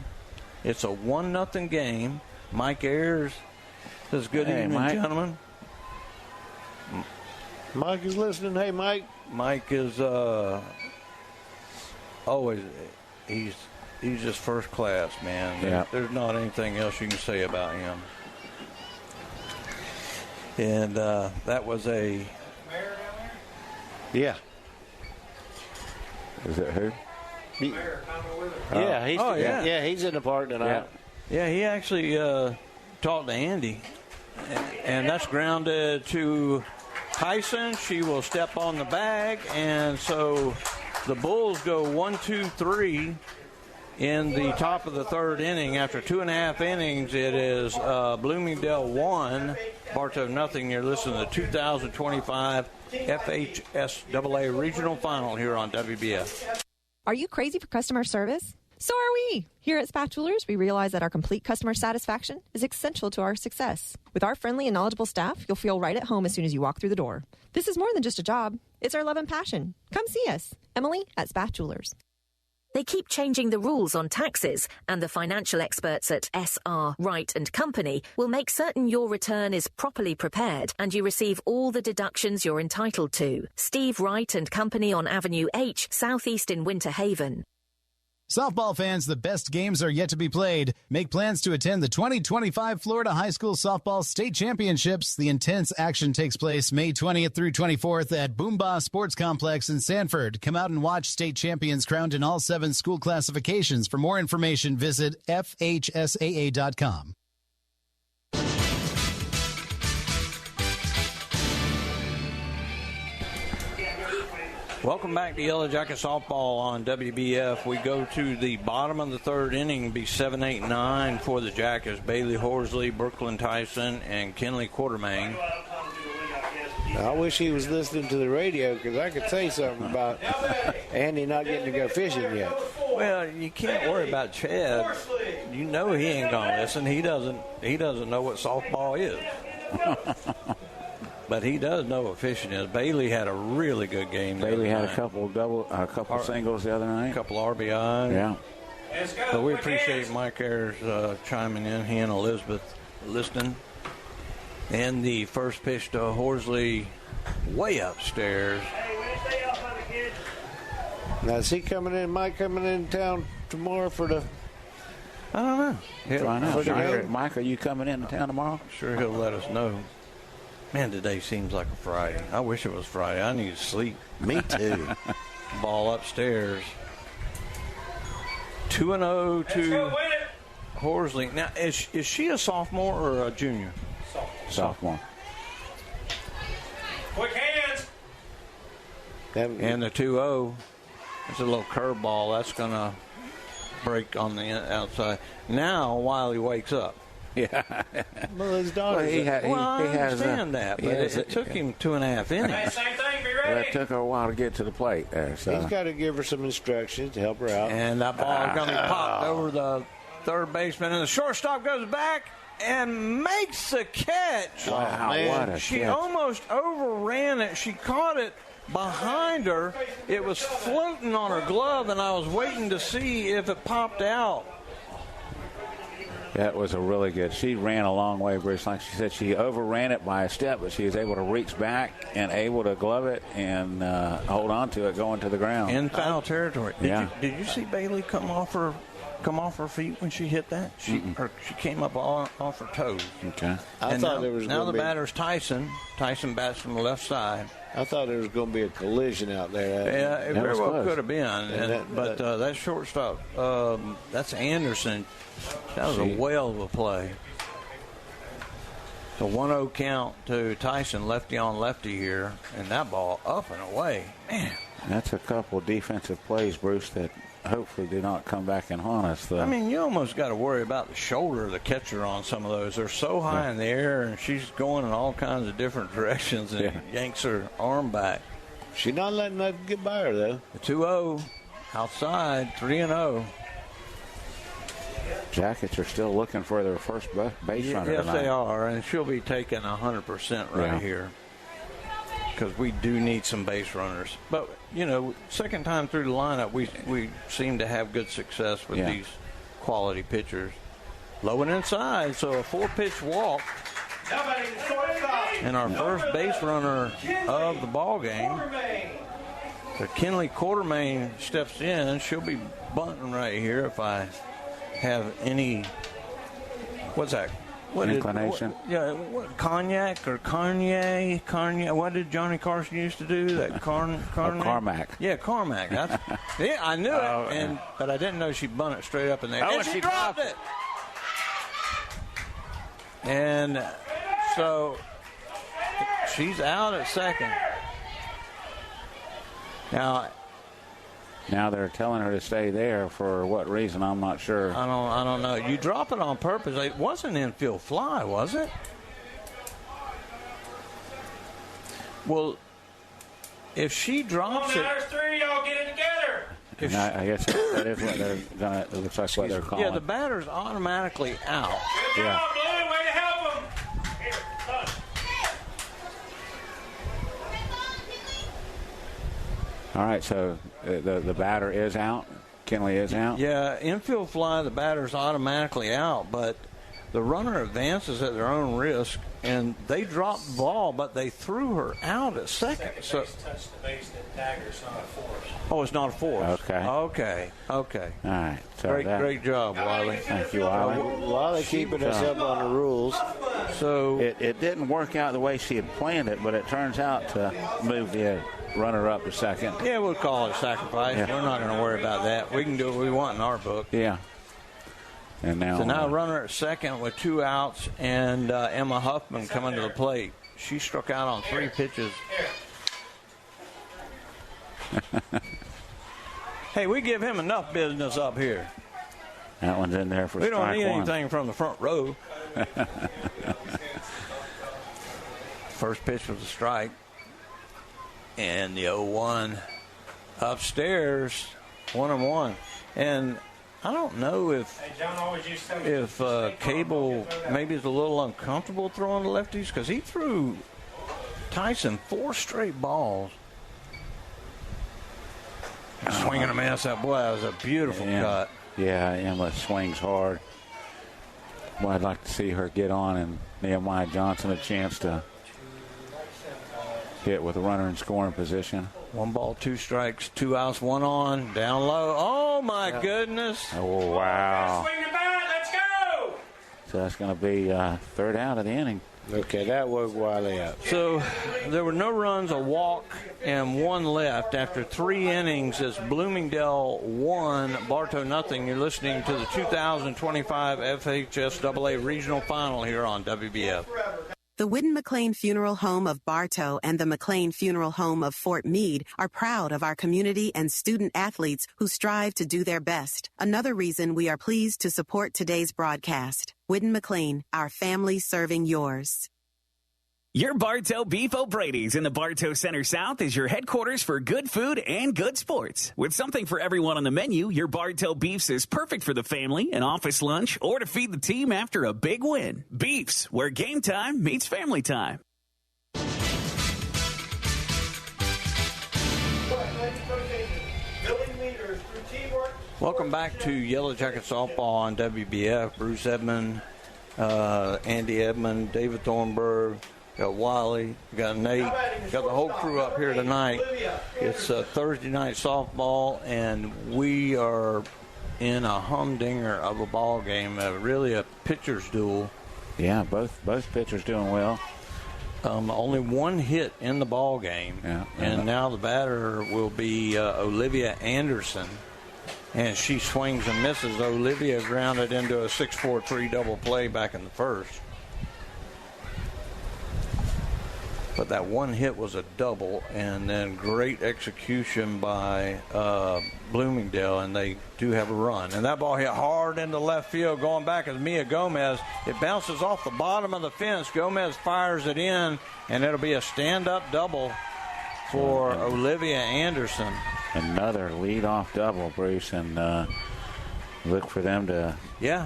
It's a 1-0 game. Mike Ayers says, good evening, Mike. gentlemen. Mike is listening. Hey, Mike. Mike is always, he's just first class, man. Yeah. There's not anything else you can say about him. And that was a... Yeah. Is it who? Yeah, he's in the park tonight. Yeah, he actually talked to Andy. And that's grounded to Tyson. She will step on the bag. And so the Bulls go 1-2-3 in the top of the third inning. After 2.5 innings, it is Bloomingdale 1, Bartow nothing. You're listening to the 2025 FHSAA Regional Final here on WBF. Are you crazy for customer service? So are we. Here at Spath Jewelers, we realize that our complete customer satisfaction is essential to our success. With our friendly and knowledgeable staff, you'll feel right at home as soon as you walk through the door. This is more than just a job. It's our love and passion. Come see us. Emily at Spath Jewelers. They keep changing the rules on taxes, and the financial experts at SR Wright & Company will make certain your return is properly prepared and you receive all the deductions you're entitled to. Steve Wright & Company on Avenue H, Southeast in Winter Haven. Softball fans, the best games are yet to be played. Make plans to attend the 2025 Florida High School Softball State Championships. The intense action takes place May 20th through 24th at Boomba Sports Complex in Sanford. Come out and watch state champions crowned in all 7 school classifications. For more information, visit FHSAA.com. Welcome back to Yellow Jacket Softball on WBF. We go to the bottom of the third inning, be 7-8-9 for the Jackets. Bailey Horsley, Brooklyn Tyson, and Kenley Quartermain. I wish he was listening to the radio because I could say something about Andy not getting to go fishing yet. Well, you can't worry about Chad. You know he ain't gonna listen. He doesn't know what softball is. But he does know what fishing is. Bailey had a really good game. Bailey had a couple singles the other night. A couple RBIs. Yeah. But we appreciate Mike Ayers chiming in. He and Elizabeth listening. And the first pitch to Horsley way upstairs. Now, is he coming in? Mike coming in town tomorrow for the... I don't know. Mike, are you coming in town tomorrow? Sure, he'll let us know. Man, today seems like a Friday. I wish it was Friday. I need to sleep. Me too. Ball upstairs. 2-0 to Horsley. Now, is she a sophomore or a junior? Sophomore. Quick hands. And the 2-0. It's a little curveball. That's going to break on the outside. Now, Wiley wakes up. Yeah. Well, his daughter. I understand that, but it took him 2.5 innings. Same thing, be ready. Well, it took her a while to get to the plate there. So. He's got to give her some instructions to help her out. And that ball is going to be popped over the third baseman, and the shortstop goes back and makes the catch. Wow, what a She catch. almost overran it. She caught it behind her. It was floating on her glove, and I was waiting to see if it popped out. That was a really good. She ran a long way, Bruce. Like she said, she overran it by a step, but she was able to reach back and able to glove it and hold on to it going to the ground. In foul territory. Did you see Bailey come off her feet when she hit that? She came up off her toes. Okay. I thought there was now the batter's Tyson. Tyson bats from the left side. I thought there was going to be a collision out there. Yeah, it very well could have been. But that that shortstop, that's Anderson. That was a whale of a play. The 1-0 count to Tyson, lefty on lefty here, and that ball up and away. Man. That's a couple defensive plays, Bruce, that hopefully do not come back and haunt us. Though. I mean, you almost got to worry about the shoulder of the catcher on some of those. They're so high in the air, and she's going in all kinds of different directions and yanks her arm back. She's not letting that get by her, though. The 2-0 outside, 3-0. Jackets are still looking for their first base runner Yes, tonight. they are, and she'll be taking 100% right here because we do need some base runners. But, second time through the lineup, we seem to have good success with these quality pitchers. Low and inside, so a 4-pitch walk. And our first base runner of the ball game. So Kenley Quartermain steps in. She'll be bunting right here if I have any, what's that? Inclination? Cognac or Carnier? What did Johnny Carson used to do? That Carmack. Yeah, Carmack. I knew it, but I didn't know she bunt it straight up in there. And she dropped it. And so she's out at second. Now they're telling her to stay there for what reason? I'm not sure. I don't know. You drop it on purpose. It wasn't an infield fly, was it? Well, if she drops it, there's three. Y'all get it together. I guess that is what they're gonna. It looks like what they're calling. Yeah, the batter's automatically out. Good job, Blue. Way to help them. Here, son. All right, so the batter is out. Kenley is out. Yeah, infield fly, the batter's automatically out, but the runner advances at their own risk, and they dropped the ball, but they threw her out at second. So touched the base and dagger. It's not a force. Oh, it's not a force. Okay. All right. So great job, Wiley. Thank you, Wiley. Wiley keeping us up on the rules. So it didn't work out the way she had planned it, but it turns out to move the runner up to second. Yeah, we'll call it a sacrifice. Yeah. We're not going to worry about that. We can do what we want in our book. Yeah. And now runner at second with 2 outs, and Emma Huffman coming to the plate. She struck out on 3 pitches. Hey, we give him enough business up here. That one's in there for we strike one. We don't need anything from the front row. First pitch was a strike. And the 0-1 upstairs, 1-1. And I don't know if Cable maybe is a little uncomfortable throwing the lefties, because he threw Tyson 4 straight balls. Swinging a miss. That boy, that was a beautiful cut. Yeah, Emma swings hard. Well, I'd like to see her get on and Nehemiah Johnson a chance to hit with a runner in scoring position. 1 ball, 2 strikes, 2 outs, 1 on, down low. Oh, my goodness. Oh, wow. Swing the bat. Let's go. So that's going to be third out of the inning. Okay, that woke Wiley up. So there were no runs, a walk, and 1 left after 3 innings as Bloomingdale 1, Bartow nothing. You're listening to the 2025 FHSAA Regional Final here on WBF. The Whitten McLean Funeral Home of Bartow and the McLean Funeral Home of Fort Meade are proud of our community and student athletes who strive to do their best. Another reason we are pleased to support today's broadcast. Whitten McLean, our family serving yours. Your Bartow Beef O'Brady's in the Bartow Center South is your headquarters for good food and good sports. With something for everyone on the menu, your Bartow Beefs is perfect for the family, an office lunch, or to feed the team after a big win. Beefs, where game time meets family time. Welcome back to Yellow Jacket Softball on WBF. Bruce Edmond, Andy Edmond, David Thornburg, got Wiley, got Nate, got the whole crew up here tonight. It's a Thursday night softball, and we are in a humdinger of a ball game, really a pitcher's duel. Yeah, both pitchers doing well. Only 1 hit in the ball game, and now the batter will be Olivia Anderson. And she swings and misses. Olivia grounded into a 6-4-3 double play back in the first. But that 1 hit was a double, and then great execution by Bloomingdale, and they do have a run. And that ball hit hard into left field, going back as Mia Gomez. It bounces off the bottom of the fence. Gomez fires it in, and it'll be a stand-up double for Olivia Anderson. Another lead-off double, Bruce, and look for them to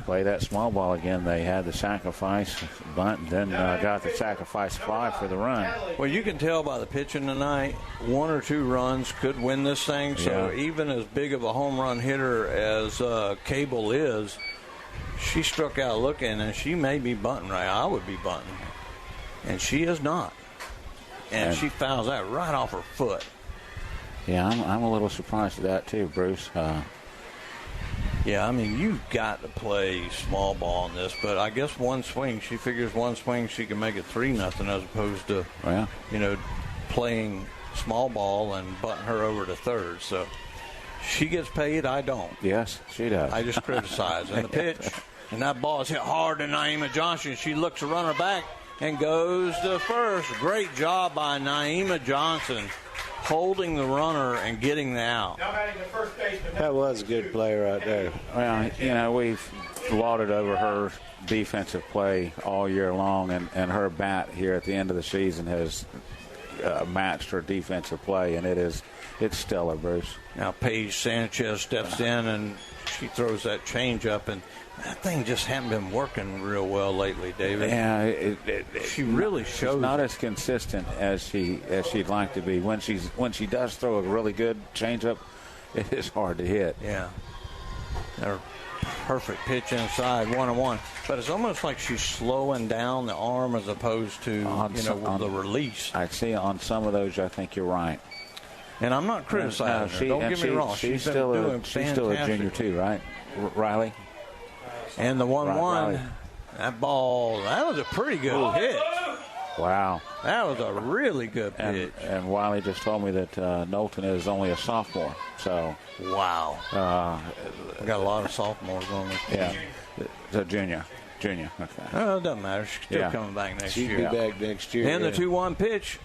play that small ball again. They had the sacrifice bunt, and then got the sacrifice fly for the run. Well, you can tell by the pitching tonight, 1 or 2 runs could win this thing. So even as big of a home run hitter as Cable is, she struck out looking, and she may be bunting right. I would be bunting. And she is not. And she fouls that right off her foot. Yeah, I'm a little surprised at that too, Bruce. Yeah, I mean, you've got to play small ball in this, but I guess 1 swing, she figures 1 swing she can make it 3-0 as opposed to, playing small ball and butting her over to third. So she gets paid, I don't. Yes, she does. I just criticize. And the pitch, and that ball is hit hard to Naima Johnson. She looks to run her back and goes to first. Great job by Naima Johnson, holding the runner and getting the out. That was a good play right there. Well, we've lauded over her defensive play all year long, and her bat here at the end of the season has matched her defensive play, and it's stellar, Bruce. Now Paige Sanchez steps in, and she throws that changeup, and that thing just hasn't been working real well lately, David. Yeah, she really shows. She's not as consistent as she'd like to be. When she does throw a really good changeup, it is hard to hit. Yeah, her perfect pitch inside, 1-1. But it's almost like she's slowing down the arm as opposed to the release. I see on some of those. I think you're right. And I'm not criticizing her. Don't get me wrong. She's still a junior too, right, Riley? And the 1-1, that ball, that was a pretty good pitch. Wow. That was a really good pitch. And Wiley just told me that Knowlton is only a sophomore. So. Wow. We got a lot of sophomores on this team. Yeah. It's a junior. Okay. Well, it doesn't matter. She's still coming back next year. She'll be back next year. And the 2-1 pitch.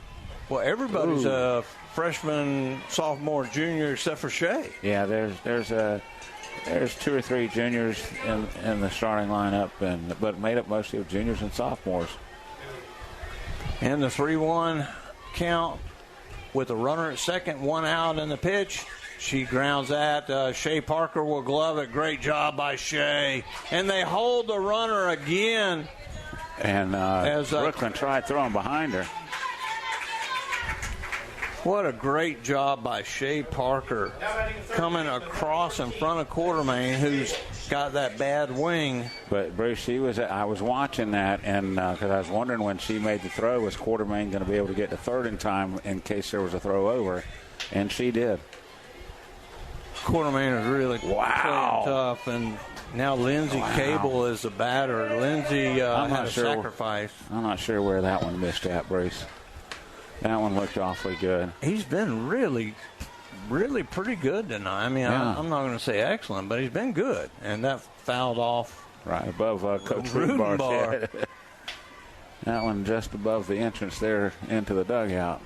Well, everybody's a freshman, sophomore, junior, except for Shea. Yeah, there's 2 or 3 juniors in the starting lineup, but made up mostly of juniors and sophomores. And the 3-1 count with a runner at second, 1 out in the pitch. She grounds that. Shea Parker will glove it. Great job by Shea. And they hold the runner again. And Brooklyn tried throwing behind her. What a great job by Shea Parker coming across in front of Quartermain, who's got that bad wing. But Bruce, I was watching that, and because I was wondering when she made the throw, was Quartermain going to be able to get to third in time in case there was a throw over, and she did. Quartermain is really playing tough, and now Lindsay Cable is the batter. Lindsay had a sacrifice. I'm not sure where that one missed at, Bruce. That one looked awfully good. He's been really pretty good tonight. I mean, yeah. I'm not going to say excellent, but he's been good. And that fouled off right above Coach Rudenbar's head. That one just above the entrance there into the dugout.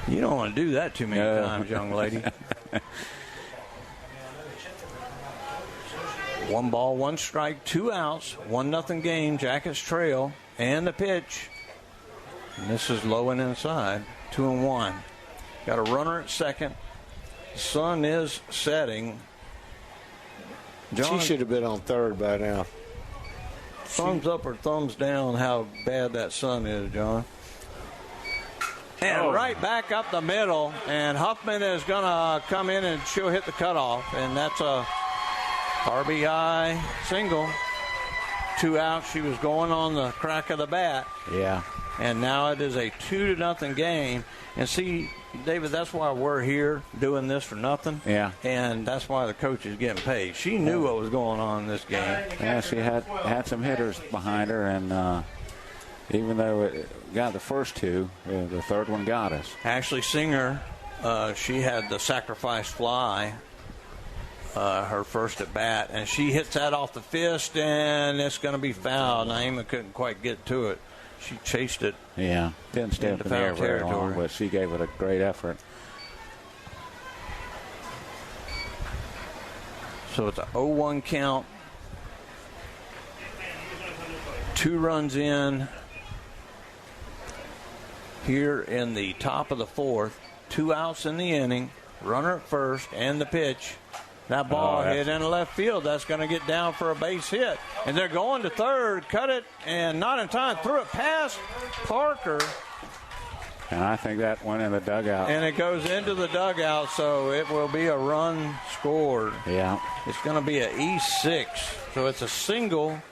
You don't want to do that too many times, young lady. 1 ball, 1 strike, 2 outs, 1-0 game. Jackets trail, and the pitch. And this is low and inside, 2-1. Got a runner at second. The sun is setting. John, she should have been on third by now. Thumbs up or thumbs down how bad that sun is, John. And right back up the middle, and Huffman is going to come in and she'll hit the cutoff, and that's a RBI single. 2 outs. She was going on the crack of the bat. Yeah. And now it is a 2-0 game. And see, David, that's why we're here doing this for nothing. Yeah. And that's why the coach is getting paid. She knew what was going on in this game. Yeah, she had some hitters behind her, and even though it got the first 2, the third one got us. Ashley Singer, she had the sacrifice fly, her first at bat, and she hits that off the fist, and it's going to be foul. Naima couldn't quite get to it. She chased it. Yeah, didn't stay up in the air very long, but she gave it a great effort. So it's a 0-1 count. 2 runs in here in the top of the 4th. 2 outs in the inning. Runner at first and the pitch. That ball hit in left field. That's going to get down for a base hit. And they're going to third. Cut it, and not in time. Threw it past Parker. And I think that went in the dugout. And it goes into the dugout, so it will be a run scored. Yeah. It's going to be an E6. So it's a single.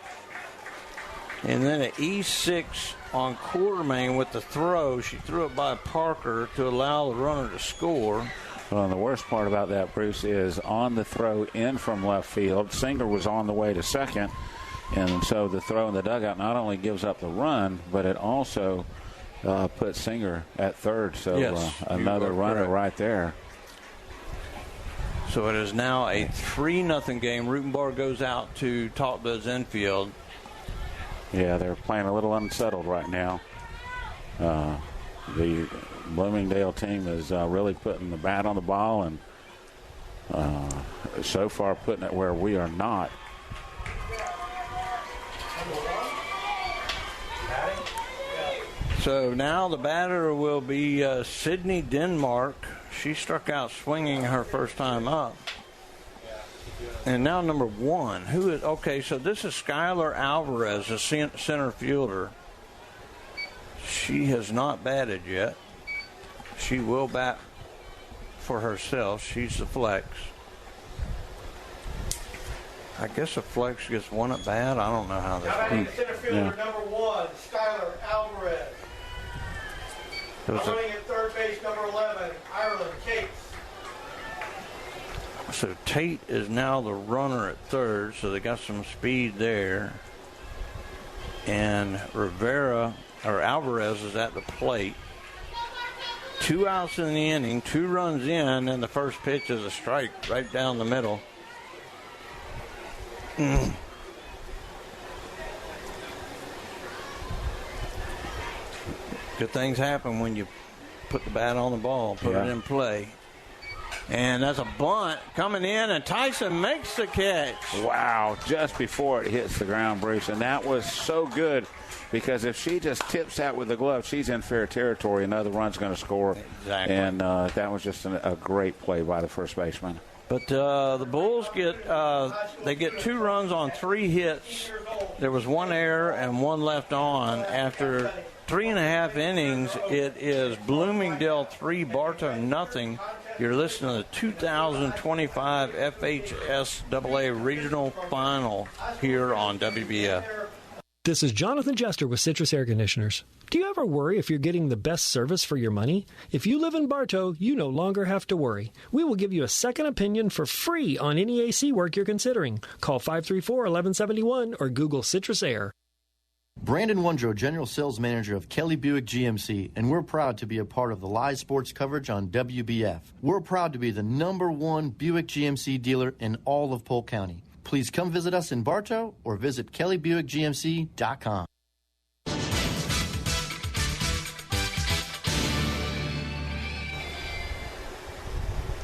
And then an E6 on Quartermain with the throw. She threw it by Parker to allow the runner to score. Well, and the worst part about that, Bruce, is on the throw in from left field, Singer was on the way to second, and so the throw in the dugout not only gives up the run, but it also puts Singer at third, so another runner right there. So it is now a 3-0 game. Rutenbar goes out to Talkbuzz infield. Yeah, they're playing a little unsettled right now. The Bloomingdale team is really putting the bat on the ball and so far putting it where we are not. So now the batter will be Sydney Denmark. She struck out swinging her first time up. And now number 1. Who is okay? So this is Skylar Alvarez, the center fielder. She has not batted yet. She will bat for herself. She's the flex. I guess a flex gets 1 at bat. I don't know how this works. Center fielder number 1, Skylar Alvarez. Running at third base, number 11, Ireland Cates. So Tate is now the runner at third, so they got some speed there. And Alvarez is at the plate. 2 outs in the inning, 2 runs in, and the first pitch is a strike right down the middle. Good things happen when you put the bat on the ball, put it in play. And that's a bunt coming in, and Tyson makes the catch. Wow, just before it hits the ground, Bruce. And that was so good because if she just tips that with the glove, she's in fair territory. Another run's going to score. Exactly. And that was just a great play by the first baseman. But the Bulls get 2 runs on 3 hits. There was 1 error and 1 left on. After 3.5 innings, it is Bloomingdale 3, Bartow nothing. You're listening to the 2025 FHSAA Regional Final here on WBF. This is Jonathan Jester with Citrus Air Conditioners. Do you ever worry if you're getting the best service for your money? If you live in Bartow, you no longer have to worry. We will give you a second opinion for free on any AC work you're considering. Call 534-1171 or Google Citrus Air. Brandon Wondrow, General Sales Manager of Kelly Buick GMC, and we're proud to be a part of the live sports coverage on WBF. We're proud to be the #1 Buick GMC dealer in all of Polk County. Please come visit us in Bartow or visit kellybuickgmc.com.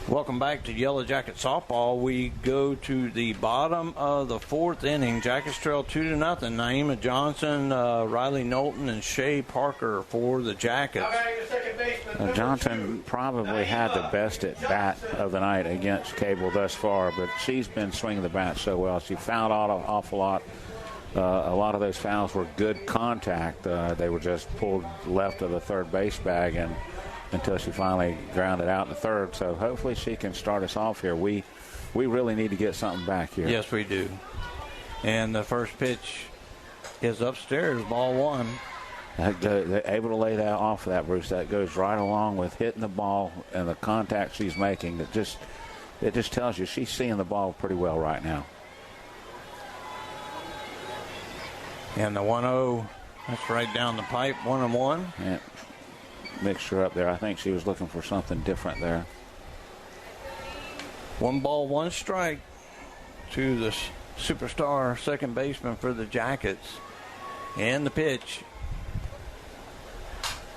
Welcome back to Yellow Jacket Softball. We go to the bottom of the 4th inning. Jackets trail 2-0. Naima Johnson, Riley Knowlton, and Shay Parker for the Jackets. Johnson probably had the best at bat of the night against Cable thus far, but she's been swinging the bat so well. She fouled out an awful lot. A lot of those fouls were good contact. They were just pulled left of the third base bag and until she finally grounded out in the third. So hopefully she can start us off here. We really need to get something back here. Yes, we do. And the first pitch is upstairs, ball 1. They're able to lay that off of that, Bruce. That goes right along with hitting the ball and the contact she's making. It just tells you she's seeing the ball pretty well right now. And the 1-0, that's right down the pipe, 1-1. Yeah. Mixture up there. I think she was looking for something different there. 1 ball, 1 strike to the superstar second baseman for the Jackets. And the pitch.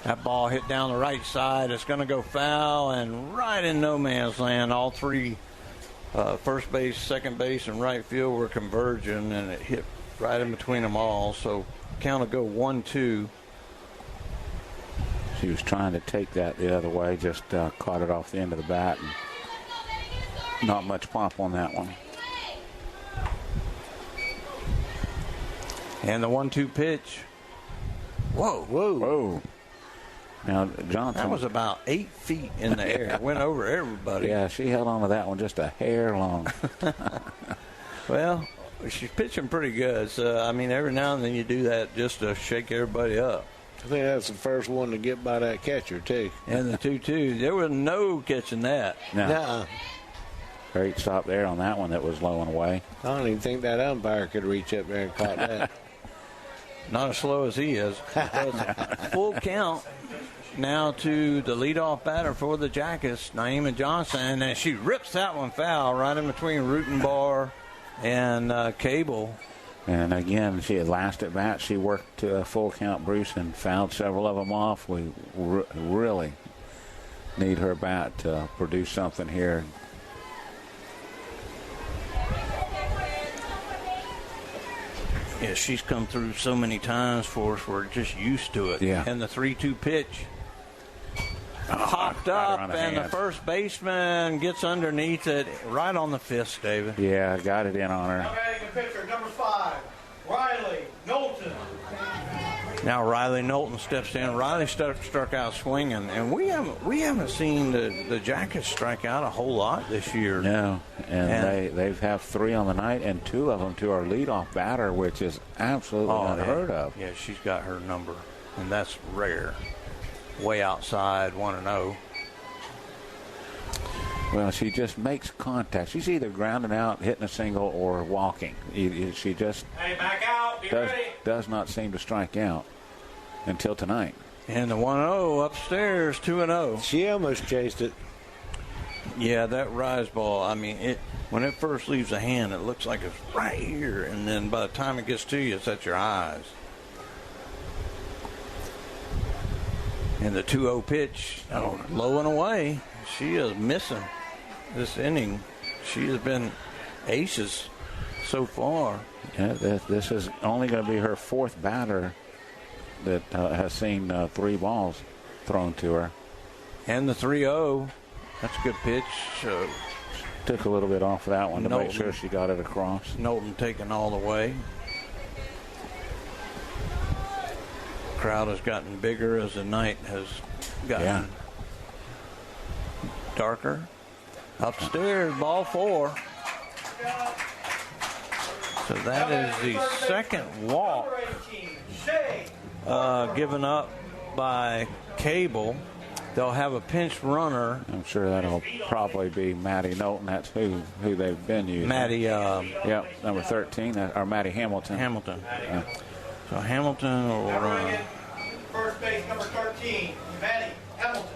That ball hit down the right side. It's going to go foul and right in no man's land. All 3, first base, second base, and right field were converging, and it hit right in between them all. So count will go 1-2. She was trying to take that the other way, just caught it off the end of the bat. And not much pop on that one. And the 1-2 pitch. Whoa. Now, Johnson. That was about 8 feet in the air. It went over everybody. Yeah, she held on to that one just a hair long. Well, she's pitching pretty good. So, I mean, every now and then you do that just to shake everybody up. I think that's the first one to get by that catcher, too. And the 2-2. There was no catching that. No. Great stop there on that one that was low and away. I don't even think that umpire could reach up there and caught that. Not as slow as he is. Full count now to the leadoff batter for the Jackets, Naima Johnson. And she rips that one foul right in between Rutenbar and Cable. And again, she had last at bat. She worked to a full count, Bruce, and fouled several of them off. We really need her bat to produce something here. Yeah, she's come through so many times for us. We're just used to it. Yeah. And the 3-2 pitch popped up, and the first baseman gets underneath it right on the fist, David. Yeah, got it in on her. Now batting a pitcher, number 5, Riley Knowlton. Now Riley Knowlton steps in. Riley struck out swinging, and we haven't seen the Jackets strike out a whole lot this year. No, and they've have 3 on the night, and 2 of them to our leadoff batter, which is absolutely unheard of. Yeah, she's got her number, and that's rare. Way outside, 1-0. Well, she just makes contact. She's either grounding out, hitting a single, or walking. She just back out. does not seem to strike out until tonight. And the 1-0 upstairs, 2-0. She almost chased it. Yeah, that rise ball, I mean, when it first leaves the hand, it looks like it's right here. And then by the time it gets to you, it's at your eyes. And the 2-0 pitch, low and away. She is missing this inning. She has been aces so far. Yeah, this is only going to be her fourth batter that has seen 3 balls thrown to her. And the 3-0, that's a good pitch. Took a little bit off of that one to make sure she got it across. Knowlton taking all the way. Crowd has gotten bigger as the night has gotten darker. Upstairs, ball 4. So that is the second walk given up by Cable. They'll have a pinch runner. I'm sure that'll probably be Maddie Knowlton. That's who they've been using. Maddie. Number 13, or Maddie Hamilton. Yeah. So Hamilton will run. First base, number 13, Maddie Hamilton.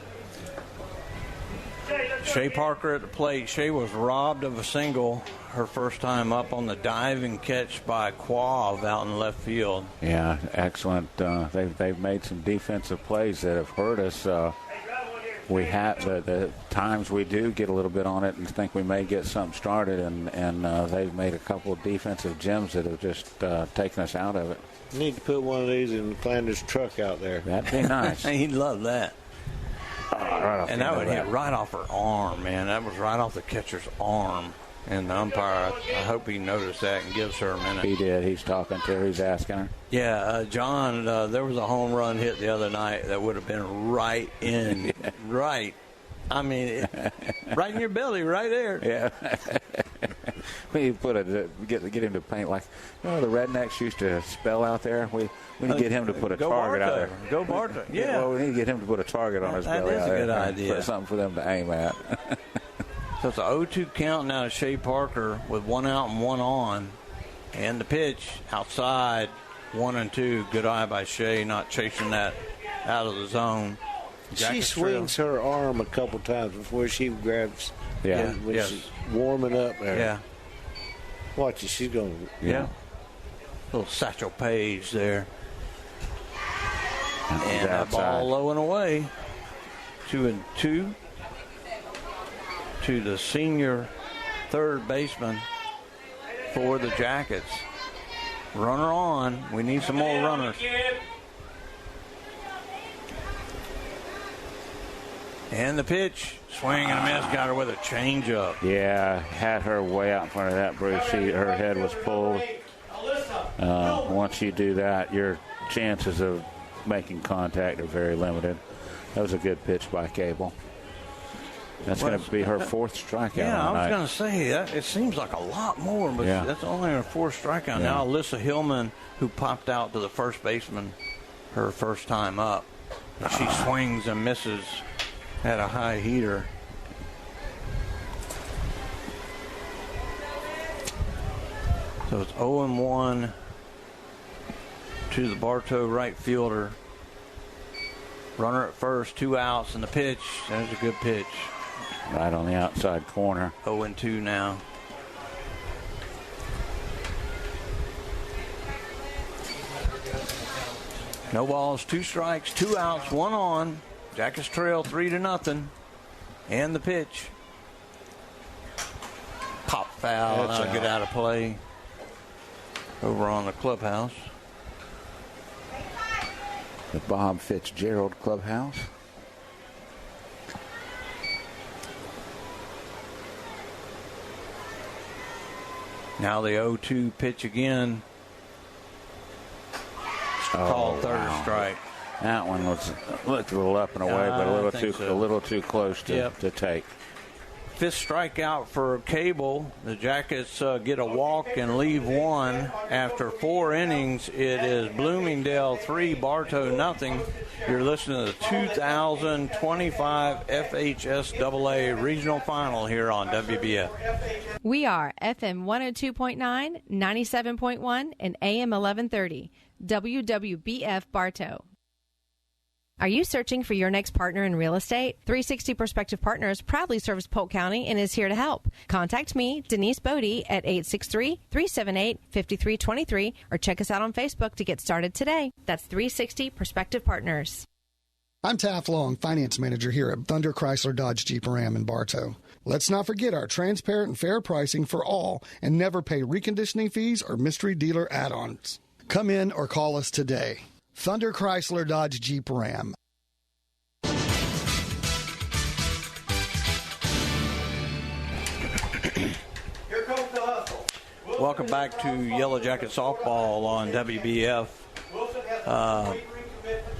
Shea Parker at the plate. Shea was robbed of a single her first time up on the diving catch by Quav out in left field. Yeah, excellent. They've made some defensive plays that have hurt us. We had the times we do get a little bit on it and think we may get something started, and they've made a couple of defensive gems that have just taken us out of it. You need to put one of these in Flanders' truck out there. That'd be nice. He'd love that. Right, and that would hit right off her arm, man. That was right off the catcher's arm. And the umpire, I hope he noticed that and gives her a minute. He did. He's talking to her. He's asking her. Yeah, John, there was a home run hit the other night that would have been right in, right. I mean, right in your belly, right there. Yeah. We put get him to paint like, the rednecks used to spell out there. We need to get him to put a target out there. Go Bartow. Yeah. Well, we need to get him to put a target on his belly out there. That is a good idea. Put something for them to aim at. So it's an 0-2 count now to Shea Parker with 1 out and 1 on. And the pitch outside, 1-2. Good eye by Shea, not chasing that out of the zone. She swings her arm a couple times before she grabs. Yeah. When she's warming up there. Yeah. Watch it. She's going to. Yeah. Little Satchel Paige there. And that ball low and away. 2-2 to the senior third baseman for the Jackets. Runner on. We need some more runners. And the pitch, swing and a miss, got her with a changeup. Yeah, had her way out in front of that, Bruce. Her head was pulled. Once you do that, your chances of making contact are very limited. That was a good pitch by Cable. That's going to be her fourth strikeout. Yeah, I was going to say, that it seems like a lot more, but that's only her fourth strikeout. Yeah. Now, Alyssa Hillman, who popped out to the first baseman her first time up, she swings and misses at a high heater. So it's 0-1 to the Bartow right fielder. Runner at first, 2 outs, and the pitch. There's a good pitch. Right on the outside corner. 0-2 now. No balls, 2 strikes, 2 outs, 1 on. Jackets trail 3-0. And the pitch. Pop foul. Get out of play. Over on the clubhouse. The Bob Fitzgerald clubhouse. Now the 0-2 pitch again. Called third strike. That one looked a little up and away, but a little too close to take. 5th strikeout for Cable. The Jackets get a walk and leave 1. After 4 innings, it is Bloomingdale 3, Bartow nothing. You're listening to the 2025 FHSAA Regional Final here on WBF. We are FM 102.9, 97.1, and AM 1130. WWBF Bartow. Are you searching for your next partner in real estate? 360 Prospective Partners proudly serves Polk County and is here to help. Contact me, Denise Bodie, at 863-378-5323 or check us out on Facebook to get started today. That's 360 Prospective Partners. I'm Taft Long, Finance Manager here at Thunder Chrysler Dodge Jeep Ram in Bartow. Let's not forget our transparent and fair pricing for all and never pay reconditioning fees or mystery dealer add-ons. Come in or call us today. Thunder Chrysler Dodge Jeep Ram. Welcome back to Yellow Jacket Softball on WBF.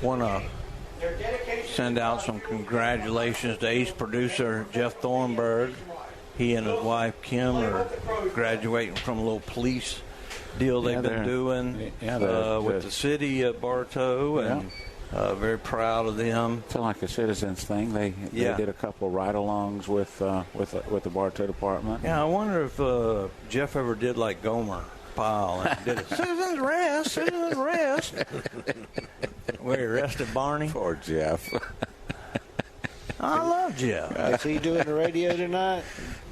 Want to send out some congratulations to ace producer Jeff Thornburg. He and his wife Kim are graduating from a little police deal they've been doing with the city of Bartow, and very proud of them. It's like a citizens thing. They did a couple of ride-alongs with the Bartow department. Yeah, I wonder if Jeff ever did like Gomer Pyle and did a citizens rest. Where he arrested Barney. Poor Jeff. I love Jeff. Is he doing the radio tonight?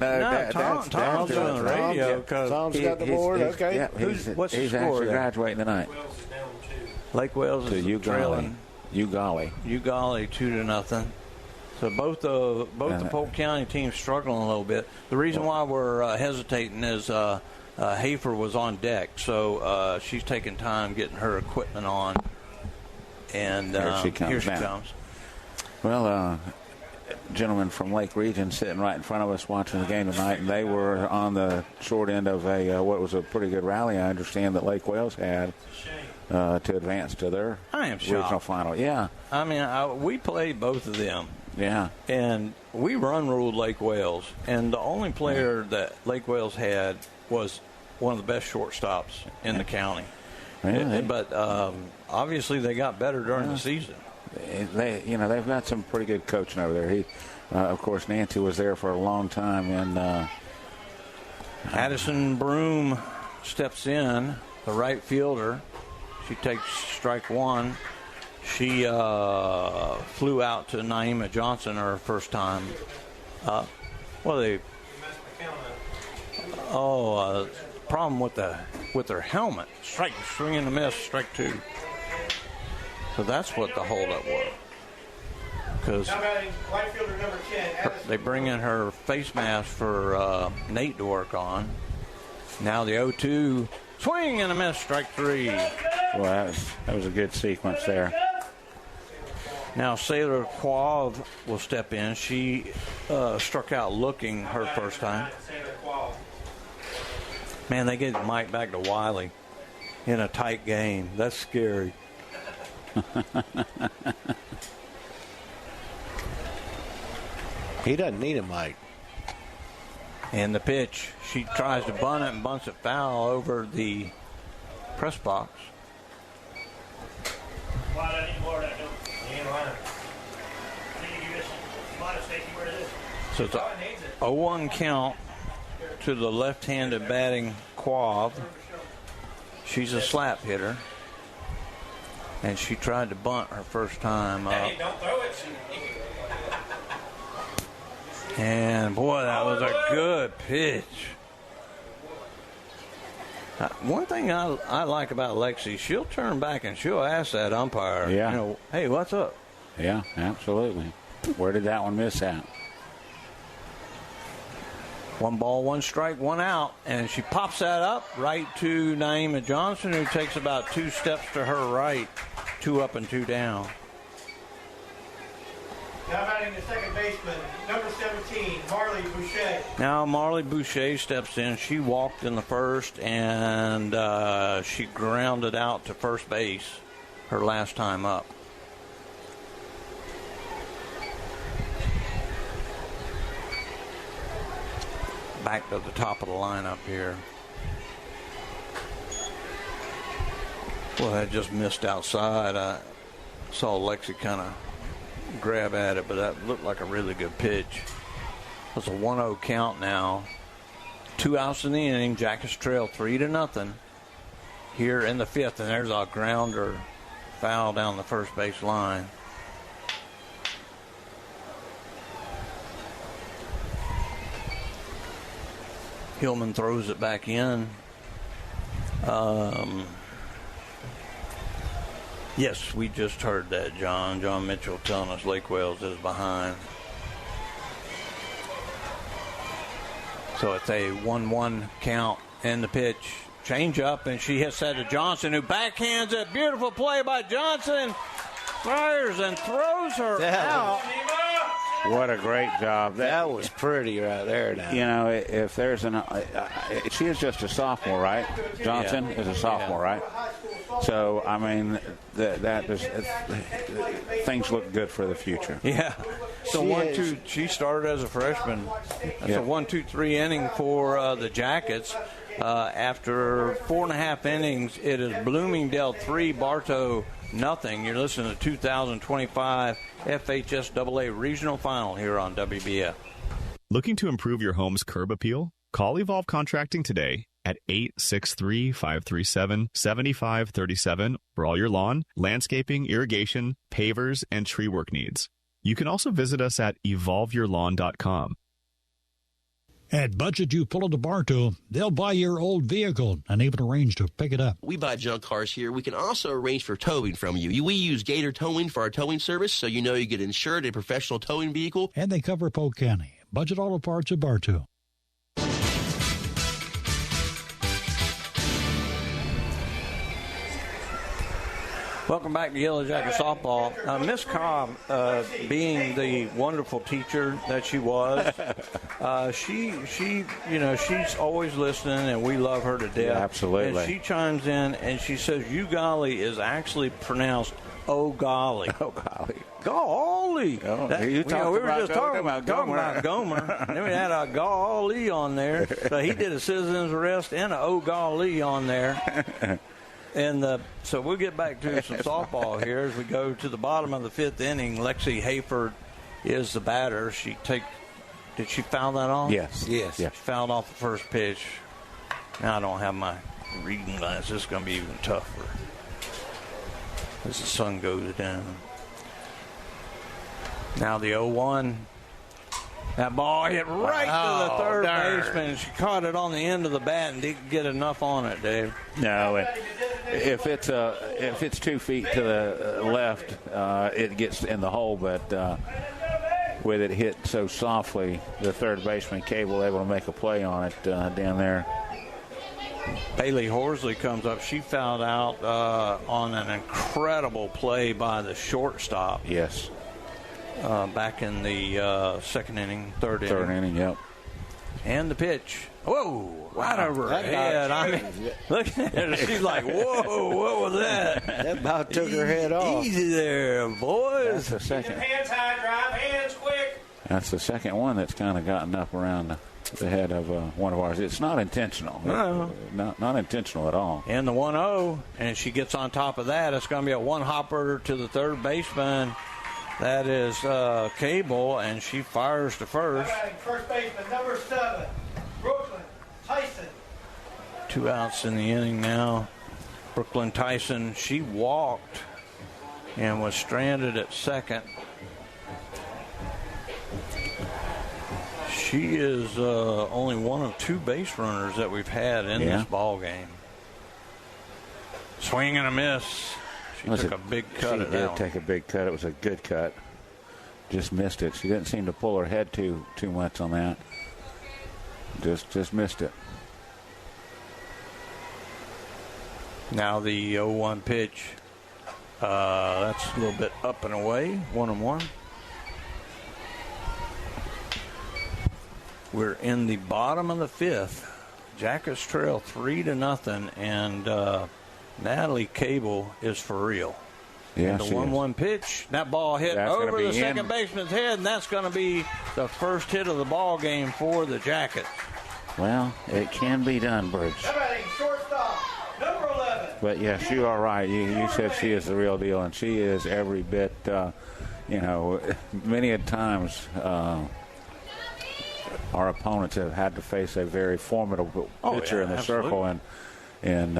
No, Tom's doing the radio because Tom's got the board. Okay. Yeah, what's the he's score actually there? graduating tonight. Lake Wales is trailing. Ugali 2-0. So both the Polk County teams struggling a little bit. The reason why we're hesitating is Hafer was on deck, so she's taking time getting her equipment on. And here she comes. Well, gentlemen from Lake Region sitting right in front of us watching the game tonight, and they were on the short end of what was a pretty good rally, I understand, that Lake Wales had to advance to their regional final. Yeah. I mean, we played both of them. Yeah. And we run-ruled Lake Wales, and the only player that Lake Wales had was one of the best shortstops in the county. Really? But obviously they got better during the season. They've got some pretty good coaching over there. Of course, Nancy was there for a long time, and Addison Broom steps in, the right fielder. She takes strike one. She flew out to Naima Johnson her first time. Problem with their helmet. Swing and a miss, strike two. So that's what the holdup was. Because they bring in her face mask for Nate to work on. Now the 0-2, swing and a miss, strike three. Well, that was a good sequence there. Now Sailor Quav will step in. She struck out looking her first time. Man, they get Mike back to Wiley in a tight game. That's scary. He doesn't need a mic. And the pitch, she tries to bunt it and bunts it foul over the press box. So it's a 0-1 count to the left-handed batting Quav. She's a slap hitter. And she tried to bunt her first time up. Hey, don't throw it. And, boy, that was a good pitch. One thing I like about Lexi, she'll turn back and she'll ask that umpire, hey, what's up? Yeah, absolutely. Where did that one miss at? 1 ball, 1 strike, 1 out. And she pops that up right to Naima Johnson, who takes about 2 steps to her right. 2 up and 2 down. Now batting the second baseman, number 17, Marley Boucher. Now Marley Boucher steps in. She walked in the first, and she grounded out to first base her last time up. Back to the top of the lineup here. Well, that just missed outside. I saw Lexi kind of grab at it, but that looked like a really good pitch. It's a 1-0 count now. 2 outs in the inning. Jackets trail 3-0 here in the 5th, and there's a grounder foul down the first base line. Hillman throws it back in. Yes, we just heard that, John. John Mitchell telling us Lake Wales is behind. So it's a 1-1 count in the pitch. Change up, and she hits that to Johnson, who backhands it. Beautiful play by Johnson. Fires and throws her out. What a great job. That was pretty right there now. You know, if there's she is just a sophomore, right? Johnson is a sophomore, right? So, I mean, that is, things look good for the future. Yeah. So she started as a freshman. That's a 1-2-3 inning for the Jackets. After 4.5 innings, it is Bloomingdale 3, Bartow nothing. You're listening to 2025 FHSAA Regional Final here on WBF. Looking to improve your home's curb appeal? Call Evolve Contracting today at 863-537-7537 for all your lawn, landscaping, irrigation, pavers, and tree work needs. You can also visit us at evolveyourlawn.com. At Budget You Pull to Bartow, they'll buy your old vehicle and even arrange to pick it up. We buy junk cars here. We can also arrange for towing from you. We use Gator Towing for our towing service, so you know you get insured a professional towing vehicle. And they cover Polk County. Budget Auto Parts of Bartow. Welcome back to Yellow Jacket Softball. Miss Cobb, being the wonderful teacher that she was, she's always listening, and we love her to death. Yeah, absolutely. And she chimes in and she says, "You golly" is actually pronounced "oh golly." Oh golly. Golly. Oh, we were just talking about Gomer. Then we had a golly on there. So he did a citizen's arrest and a "oh golly" on there. And so we'll get back to some softball here as we go to the bottom of the 5th inning. Lexi Hayford is the batter. Did she foul that off? Yes. She fouled off the first pitch. Now I don't have my reading glasses. It's going to be even tougher as the sun goes down. Now the 0-1. That ball hit right to the third baseman. She caught it on the end of the bat and didn't get enough on it, Dave. No, if it's 2 feet to the left, it gets in the hole. But with it hit so softly, the third baseman Cable able to make a play on it down there. Bailey Horsley comes up. She fouled out on an incredible play by the shortstop. Yes. Back in the 2nd inning, third inning, yep. And the pitch. Whoa, right over her head. I mean, look at her. She's like, whoa, what was that? That about took her head off. Easy there, boys. That's the second. Hands high, drive, hands quick. That's the second one that's kind of gotten up around the head of one of ours. It's not intentional. No. Not intentional at all. And the 1-0, and she gets on top of that. It's going to be a one-hopper to the third baseman. That is Cable, and she fires to first. First baseman, number 7, Brooklyn Tyson. 2 outs in the inning now. Brooklyn Tyson, she walked and was stranded at second. She is only one of 2 base runners that we've had in this ball game. Swing and a miss. She took a big cut at that. She did take a big cut. It was a good cut. Just missed it. She didn't seem to pull her head too much on that. Just missed it. Now the 0-1 pitch. That's a little bit up and away. 1-1. We're in the bottom of the 5th. Jackets trail 3-0, and Natalie Cable is for real. Yeah, and the 1-1 pitch, that ball hit over the second baseman's head, and that's going to be the first hit of the ball game for the Jackets. Well, it can be done, Bridge. Shortstop, number 11. But yes, you are right. You said she is the real deal, and she is every bit. Many a times our opponents have had to face a very formidable pitcher in the circle, and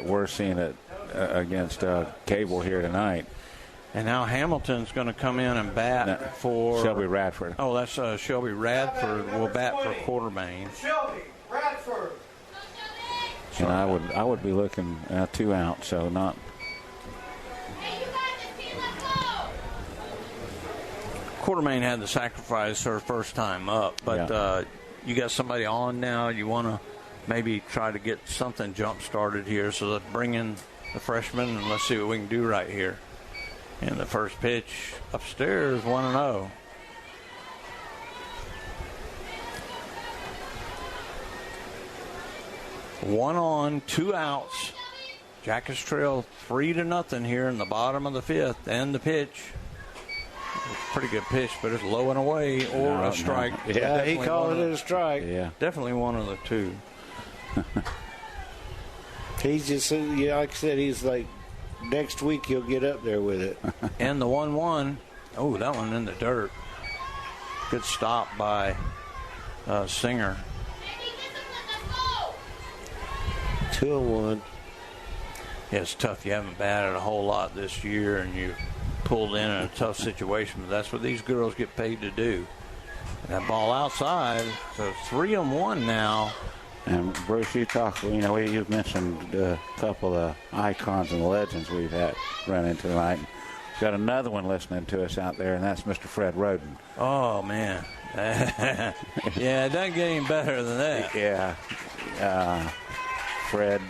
we're seeing it against Cable here tonight. And now Hamilton's going to come in and bat for Shelby Radford. Oh, that's Shelby Radford will bat for Quartermain. Shelby Radford. And I would be looking at 2 out, so not. Quartermain had to sacrifice her first time up, but you got somebody on now. You want to maybe try to get something jump-started here, so let's bring in the freshman and let's see what we can do right here. And the first pitch upstairs, 1-0. One on, 2 outs. Jackets trail 3-0 here in the bottom of the 5th. And the pitch. Pretty good pitch, but it's low and away or a strike. No. Yeah, he called it a strike. Yeah, definitely one of the two. He's just, like I said, he's like, next week he'll get up there with it. And the 1-1. Oh, that one in the dirt. Good stop by Singer. 2-1. Yeah, it's tough. You haven't batted a whole lot this year, and you pulled in a tough situation. But that's what these girls get paid to do. And that ball outside, so 3-1 now. And Bruce, you've mentioned a couple of icons and legends we've had run into tonight. We've got another one listening to us out there, and that's Mr. Fred Roden. Oh, man. Yeah, it doesn't get any better than that. Yeah. Fred,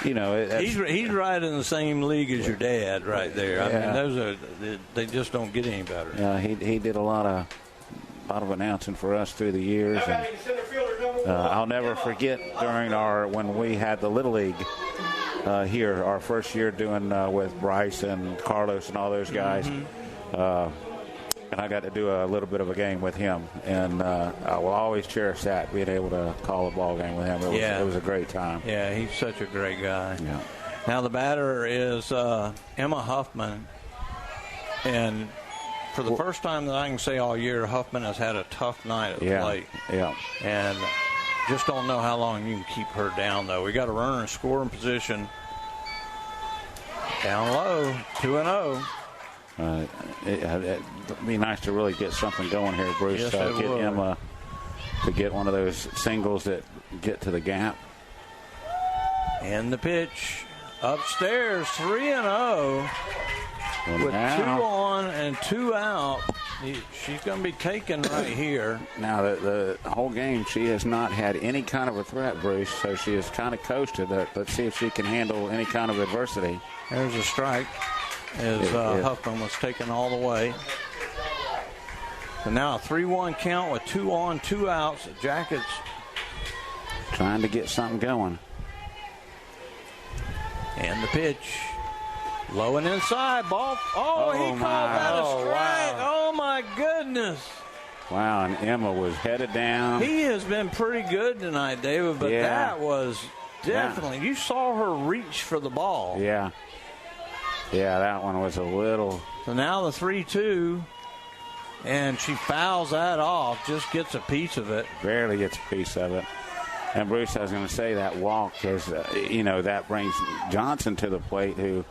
he's right in the same league as your dad right there. I mean, they just don't get any better. Yeah, he did a lot of announcing for us through the years, and I'll never forget when we had the Little League here, our first year doing with Bryce and Carlos and all those guys. Mm-hmm. And I got to do a little bit of a game with him, and I will always cherish that, being able to call a ball game with him. It was a great time. Yeah, he's such a great guy. Yeah. Now the batter is Emma Huffman, and for the first time that I can say all year, Huffman has had a tough night at the plate. Yeah. And just don't know how long you can keep her down, though. We got a runner in scoring position. Down low, 2-0. It'd be nice to really get something going here, Bruce. Yes, Get Emma to get one of those singles that get to the gap. And the pitch upstairs, 3-0. With 2 on and 2 out. She's going to be taken right here. Now, the whole game, she has not had any kind of a threat, Bruce, so she has kind of coasted. Let's see if she can handle any kind of adversity. There's a strike as Huffman was taken all the way. So now a 3-1 count with 2 on, 2 outs. Jackets trying to get something going. And the pitch. Low and inside. Ball. Oh, he called that a strike. Wow. Oh, my goodness. Wow, and Emma was headed down. He has been pretty good tonight, David, but that was definitely, you saw her reach for the ball. Yeah. Yeah, that one was a little. So now the 3-2, and she fouls that off, just gets a piece of it. Barely gets a piece of it. And Bruce, I was going to say that walk is, that brings Johnson to the plate, who,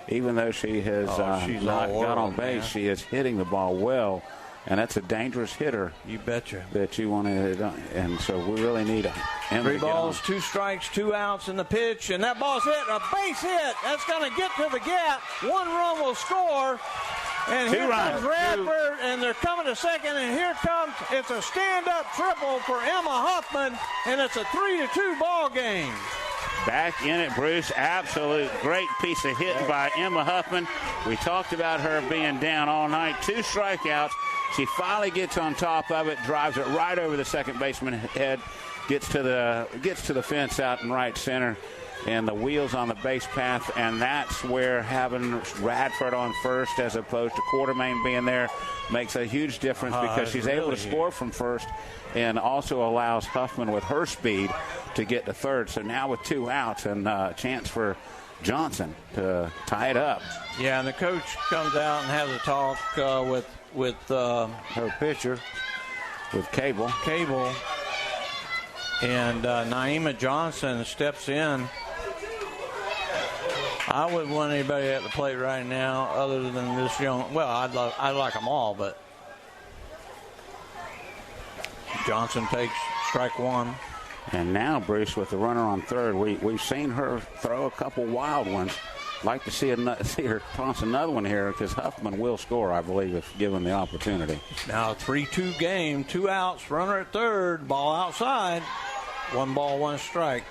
even though she has not got on base, she is hitting the ball well. And that's a dangerous hitter. You betcha. That you want to, and so we really need Emma 3 balls, 2 strikes, 2 outs in the pitch, and that ball's hit, a base hit. That's going to get to the gap. 1 run will score. And here comes Radford, and they're coming to second, and here comes, it's a stand-up triple for Emma Huffman, and it's a 3-2 ball game. Back in it, Bruce. Absolute great piece of hitting by Emma Huffman. We talked about her being down all night. 2 strikeouts. She finally gets on top of it, drives it right over the second baseman head, gets to the fence out in right center, and the wheels on the base path. And that's where having Radford on first as opposed to Quartermain being there makes a huge difference, because she's able to score from first and also allows Huffman with her speed to get to third. So now with 2 outs and a chance for Johnson to tie it up. Yeah, and the coach comes out and has a talk with her pitcher, with Cable. And Naima Johnson steps in. I wouldn't want anybody at the plate right now other than this young. Well, I'd like them all, but Johnson takes strike 1. And now, Bruce, with the runner on third, we've seen her throw a couple wild ones like to see her toss another one here because Huffman will score, I believe, if given the opportunity. Now a 3-2 game, 2 outs, runner at third, ball outside. 1 ball, 1 strike.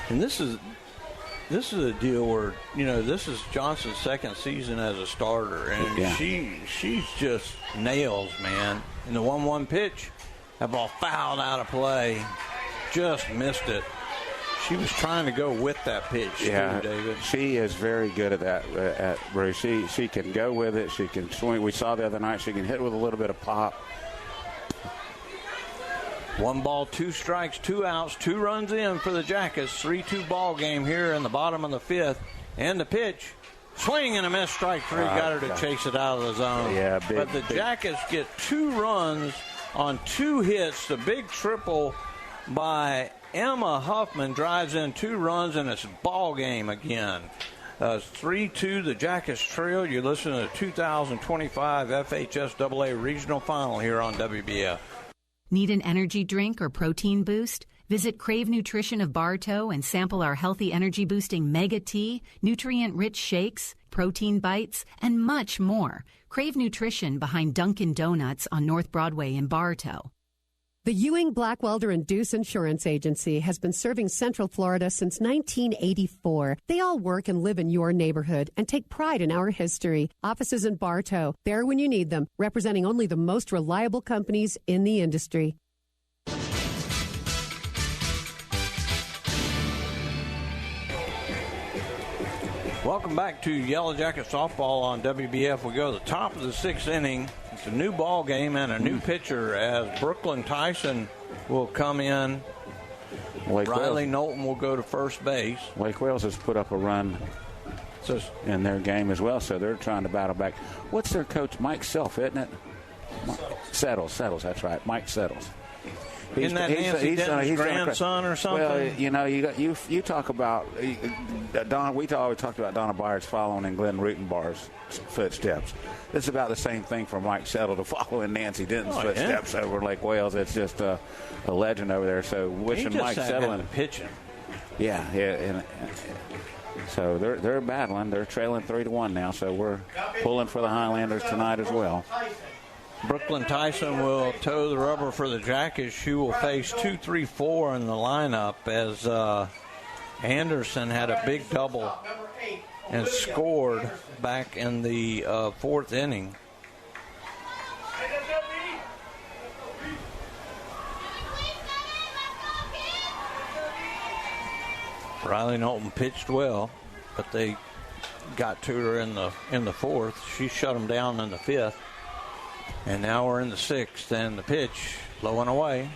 And this is a deal where, this is Johnson's second season as a starter, and she's just nails, man. In the 1-1 pitch, that ball fouled out of play, just missed it. She was trying to go with that pitch, too, David. She is very good at that, Bruce. She can go with it. She can swing. We saw the other night she can hit with a little bit of pop. 1 ball, 2 strikes, 2 outs, 2 runs in for the Jackets. 3-2 ball game here in the bottom of the 5th. And the pitch, swing and a miss, strike 3. Got her to chase it out of the zone. Yeah, but the Jackets get 2 runs on 2 hits. The big triple by Emma Huffman drives in 2 runs, and it's ball game again. 3-2, the Jackets trail. You're listening to the 2025 FHSAA Regional Final here on WBF. Need an energy drink or protein boost? Visit Crave Nutrition of Bartow and sample our healthy energy-boosting Mega Tea, nutrient-rich shakes, protein bites, and much more. Crave Nutrition behind Dunkin' Donuts on North Broadway in Bartow. The Ewing Blackwelder and Deuce Insurance Agency has been serving Central Florida since 1984. They all work and live in your neighborhood and take pride in our history. Offices in Bartow, there when you need them, representing only the most reliable companies in the industry. Welcome back to Yellow Jacket Softball on WBF. We go to the top of the 6th inning. It's a new ball game and a new pitcher as Brooklyn Tyson will come in. Riley Knowlton will go to first base. Lake Wales has put up a run in their game as well, so they're trying to battle back. What's their coach? Mike Self, isn't it? Settles, that's right. Mike Settles. Isn't that Nancy Denton's grandson or something? Well, you talk about Don. We always talked about Donna Byers following in Glenn Rutenbar's footsteps. It's about the same thing for Mike Settle to follow in Nancy Denton's footsteps over Lake Wales. It's just a legend over there. So wishing Mike Settle and pitching. Yeah. So they're battling. They're trailing 3-1 now. So we're pulling for the Highlanders tonight as well. Brooklyn Tyson will toe the rubber for the Jackets. She will face 2-3-4 in the lineup as Anderson had a big double and scored back in the 4th inning. Riley Knowlton pitched well, but they got to her in the 4th. She shut them down in the 5th. And now we're in the 6th, and the pitch low and away.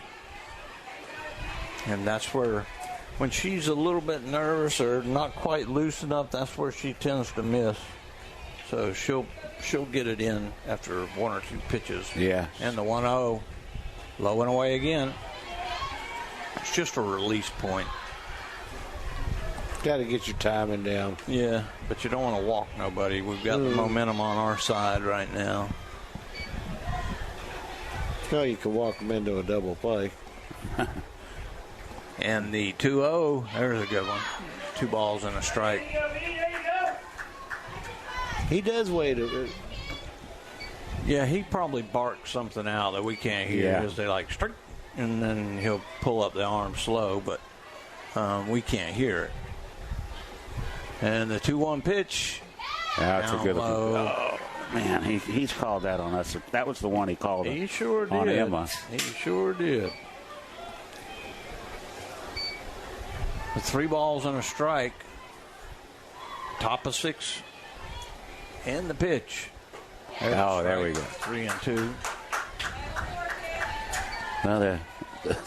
And that's where, when she's a little bit nervous or not quite loose enough, that's where she tends to miss. So she'll get it in after 1 or 2 pitches. Yeah. And the 1-0, low and away again. It's just a release point. Got to get your timing down. Yeah, but you don't want to walk nobody. We've got the momentum on our side right now. No, you can walk them into a double play. And the 2-0, there's a good one. 2 balls and a strike. He does wait a bit. Yeah, he probably barks something out that we can't hear as they like strike, and then he'll pull up the arm slow, but we can't hear it. And the 2-1 pitch. That's a good low. Man, he's called that on us. That was the one he called He sure did. On Emma. He sure did. With 3 balls and a strike. Top of 6. And the pitch. There we go. 3-2. Well,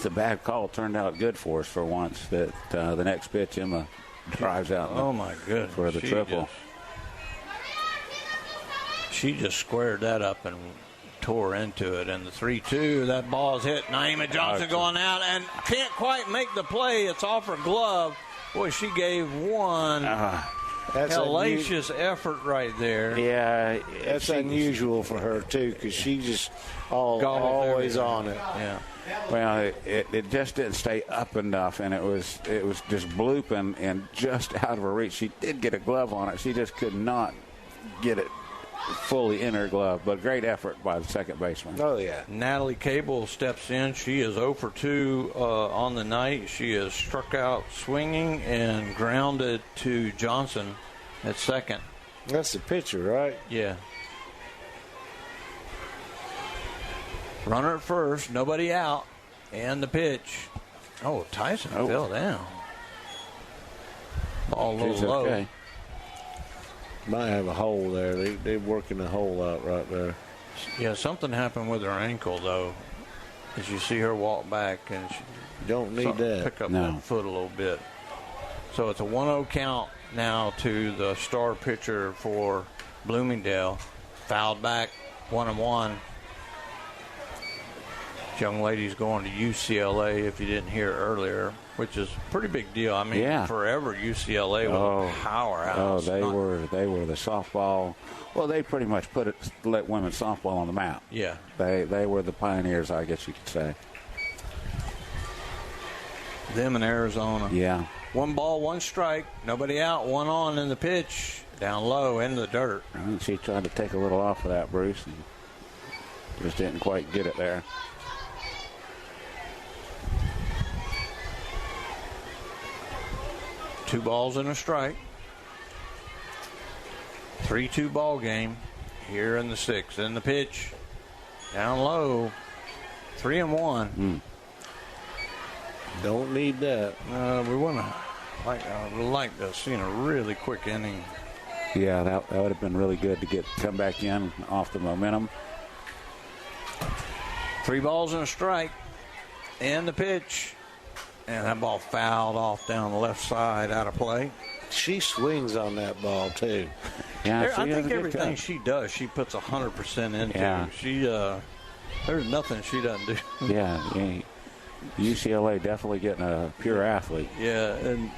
the bad call turned out good for us for once. That the next pitch, Emma drives out. Oh, my goodness. For the triple. She just squared that up and tore into it. And the 3-2, that ball's hit. Naima Johnson going out and can't quite make the play. It's off her glove. Boy, she gave one hellacious effort right there. Yeah, that's unusual for her, too, because she just always on it. Yeah. Well, it just didn't stay up enough, and it was just blooping and just out of her reach. She did get a glove on it. She just could not get it fully in her glove, but great effort by the second baseman. Oh, yeah. Natalie Cable steps in. She is 0 for 2 on the night. She is struck out swinging and grounded to Johnson at second. That's the pitcher, right? Yeah. Runner at first, nobody out, and the pitch. Oh, Tyson fell down. Ball a little low. Okay. Might have a hole there. They're working the hole out right there. Yeah, something happened with her ankle, though, as you see her walk back. And she don't need that. Pick up that foot a little bit. So it's a 1-0 count now to the star pitcher for Bloomingdale. Fouled back, 1-1. This young lady's going to UCLA, if you didn't hear earlier, which is a pretty big deal. I mean, forever UCLA was a powerhouse. Oh, they were the softball. Well, they pretty much let women's softball on the map. Yeah. They were the pioneers, I guess you could say. Them in Arizona. Yeah. 1 ball, 1 strike. Nobody out. 1 on in the pitch. Down low, into the dirt. I think she tried to take a little off of that, Bruce, and just didn't quite get it there. Two balls and a strike. 3-2 ball game here in the 6th. In the pitch, down low, 3-1. Don't need that. We want to like to see a really quick inning. Yeah, that would have been really good to come back in off the momentum. 3 balls and a strike, and the pitch. And that ball fouled off down the left side, out of play. She swings on that ball, too. Yeah, I think everything she does, she puts 100% into. Yeah. She, there's nothing she doesn't do. Yeah, UCLA definitely getting a pure athlete. Yeah, and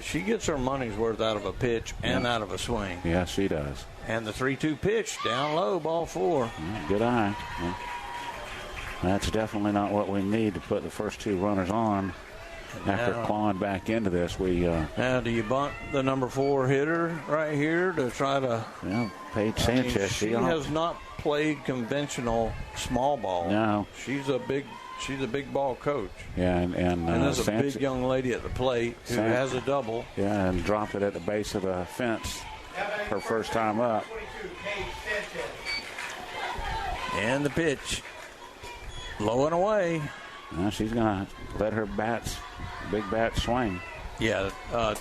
she gets her money's worth out of a pitch and out of a swing. Yeah, she does. And the 3-2 pitch, down low, ball 4. Good eye. Yeah. That's definitely not what we need to put the first 2 runners on after clawing back into this. Now, do you bunt the number 4 hitter right here to try to? Yeah, Paige Sanchez. She has not played conventional small ball. No, she's a big ball coach. Yeah, and there's a big young lady at the plate who has a double. Yeah, and dropped it at the base of the fence her first time up. And the pitch. Low and away. Well, she's going to let her big bat swing. Yeah,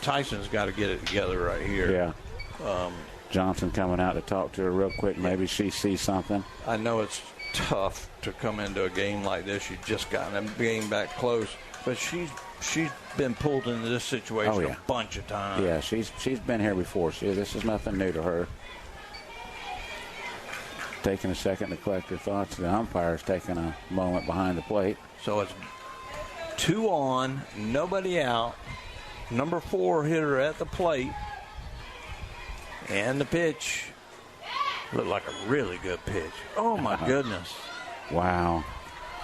Tyson's got to get it together right here. Yeah. Johnson coming out to talk to her real quick. Maybe she sees something. I know it's tough to come into a game like this. You've just gotten a game back close. But she's been pulled into this situation a bunch of times. Yeah, she's been here before. This is nothing new to her. Taking a second to collect her thoughts. The umpire's taking a moment behind the plate. So it's 2 on, nobody out. Number 4 hitter at the plate. And the pitch. Looked like a really good pitch. Oh, my goodness. Wow.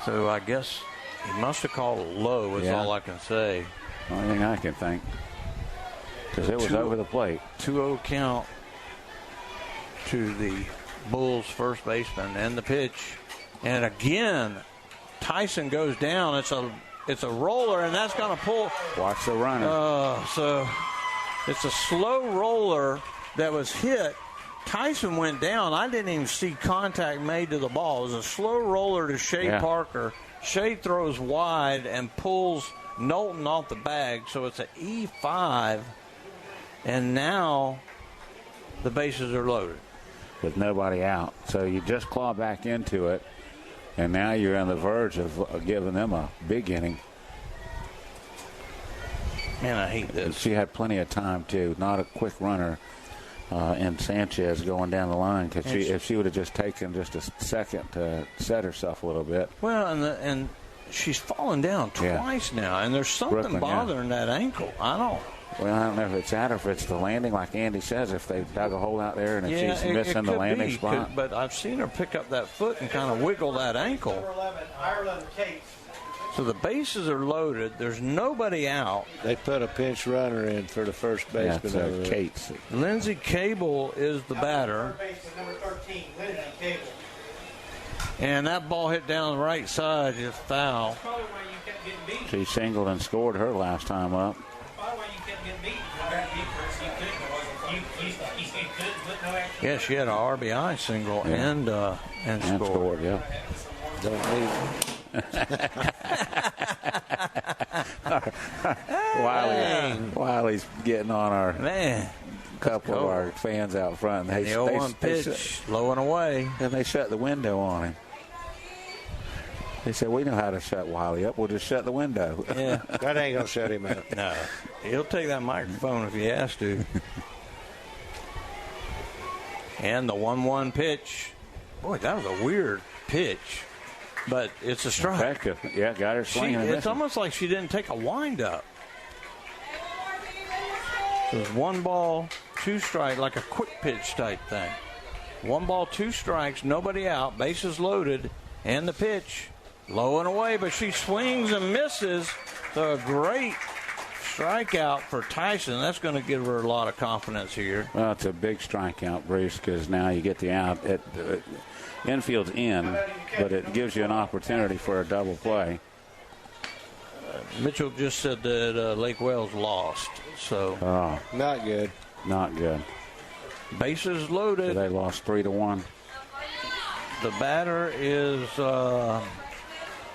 So I guess he must have called it low is all I can say. Only thing I can think. Because it was over the plate. 2-0 count to the Bulls first baseman, and the pitch, and again Tyson goes down. It's a roller, and that's going to pull. Watch the runner. So it's a slow roller that was hit. Tyson went down. I didn't even see contact made to the ball. It was a slow roller to Shea Parker. Shea throws wide and pulls Knowlton off the bag, so it's an E5, and now the bases are loaded. With nobody out. So you just claw back into it, and now you're on the verge of giving them a big inning. Man, I hate this. And she had plenty of time, too. Not a quick runner in Sanchez going down the line, because if she would have just taken just a second to set herself a little bit. Well, and she's fallen down twice now, and there's something bothering that ankle. Well, I don't know if it's that or if it's the landing, like Andy says, if they dug a hole out there and if she's missing the landing spot. But I've seen her pick up that foot and kind of wiggle that ankle. Number 11, Ireland Cates. So the bases are loaded. There's nobody out. They put a pinch runner in for the first baseman. That's Cates. Lindsay Cable is the batter. Number 13, Lindsay Cable. And that ball hit down the right side is foul. She singled and scored her last time up. Yeah, she had an RBI single and scored. Yeah. Don't need Wiley's getting on our couple of our fans out front. The 0-1 pitch, low and away. And they shut the window on him. They said, we know how to shut Wiley up. We'll just shut the window. Yeah. That ain't going to shut him up. No. He'll take that microphone if he has to. And the 1-1 pitch. Boy, that was a weird pitch. But it's a strike. Effective. Yeah, got her swinging. It's almost like she didn't take a wind-up. It was 1 ball, 2 strike, like a quick pitch type thing. 1 ball, 2 strikes, nobody out, bases loaded, and the pitch. Low and away, but she swings and misses. So a great strikeout for Tyson. That's going to give her a lot of confidence here. Well, it's a big strikeout, Bruce, because now you get the out. Infield's in, but it gives you an opportunity for a double play. Mitchell just said that Lake Wales lost. So not good. Not good. Bases loaded. So they lost 3-1. The batter is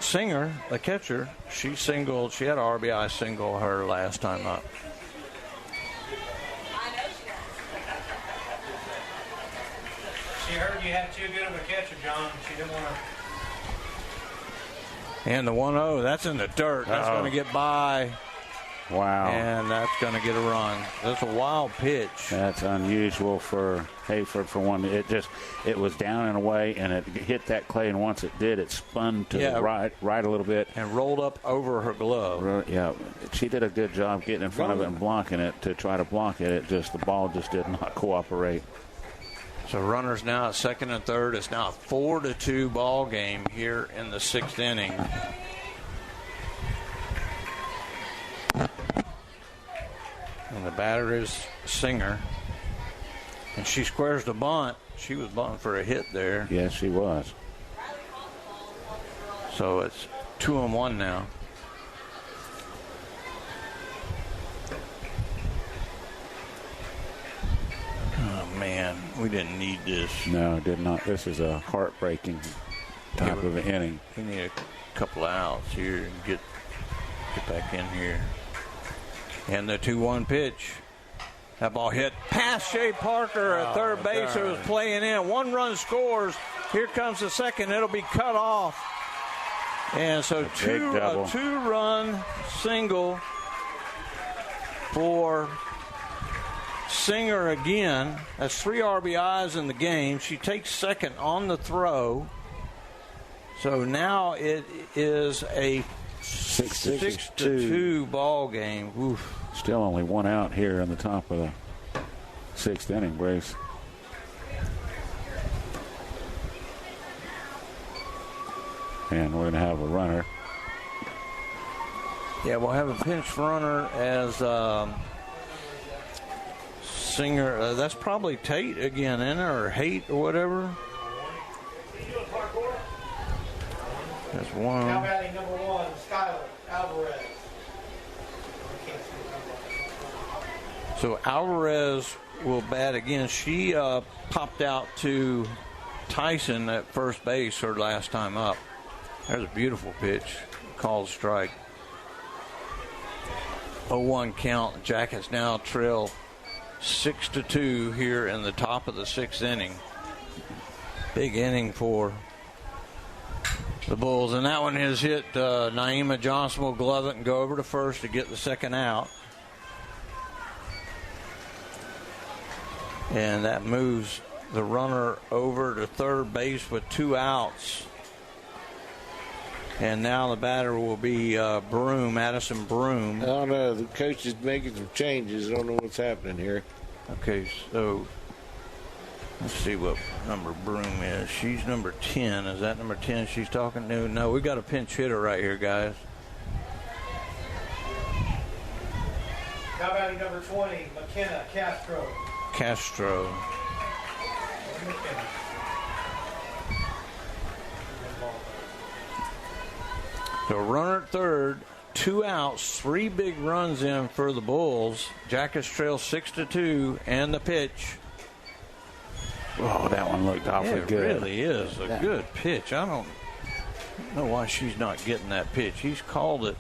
Singer, the catcher. She singled. She had an RBI single her last time up. She heard you had too good of a catcher, John. She didn't want to. And the 1-0, that's in the dirt. That's going to get by. Wow. And that's going to get a run. That's a wild pitch. That's unusual for Hayford for one. It was down and away, and it hit that clay, and once it did, it spun to the right a little bit. And rolled up over her glove. Yeah, she did a good job getting in front of it and blocking it to try to block it. The ball just did not cooperate. So runners now at second and third. It's now a 4-2 ball game here in the 6th inning. And the batter is Singer. And she squares the bunt. She was bunting for a hit there. Yes, she was. So it's 2-1 now. Oh, man. We didn't need this. No, did not. This is a heartbreaking type of an inning. We need a couple of outs here and get back in here. And the 2-1 pitch. That ball hit past Shea Parker at third base, who was playing in. 1 run scores. Here comes the second. It'll be cut off. And so a 2-run single for Singer again. That's 3 RBIs in the game. She takes second on the throw. So now it is a 6-2 ball game. Oof. Still only 1 out here in the top of the 6th inning, Brace. And we're going to have a runner. Yeah, we'll have a pinch runner as Singer. That's probably Tate again, isn't it? Or Haight or whatever. That's one. Now batting number 1, Skylar Alvarez. So Alvarez will bat again. She popped out to Tyson at first base her last time up. There's a beautiful pitch. Called strike. 0-1 count. Jackets now trail 6-2 here in the top of the 6th inning. Big inning for the Bulls. And that one has hit Naima Johnson will glove it and go over to first to get the second out. And that moves the runner over to third base with 2 outs. And now the batter will be Broom, Addison Broom. I don't know. The coach is making some changes. I don't know what's happening here. Okay, so let's see what number Broom is. She's number 10. Is that number 10 she's talking to? No, we got a pinch hitter right here, guys. Now batting number 20, McKenna Castro. So runner at third, 2 outs, 3 big runs in for the Bulls. Jackets trail 6-2, and the pitch. Oh, that one looked awfully good. It really is a good pitch. I don't know why she's not getting that pitch. He's called it.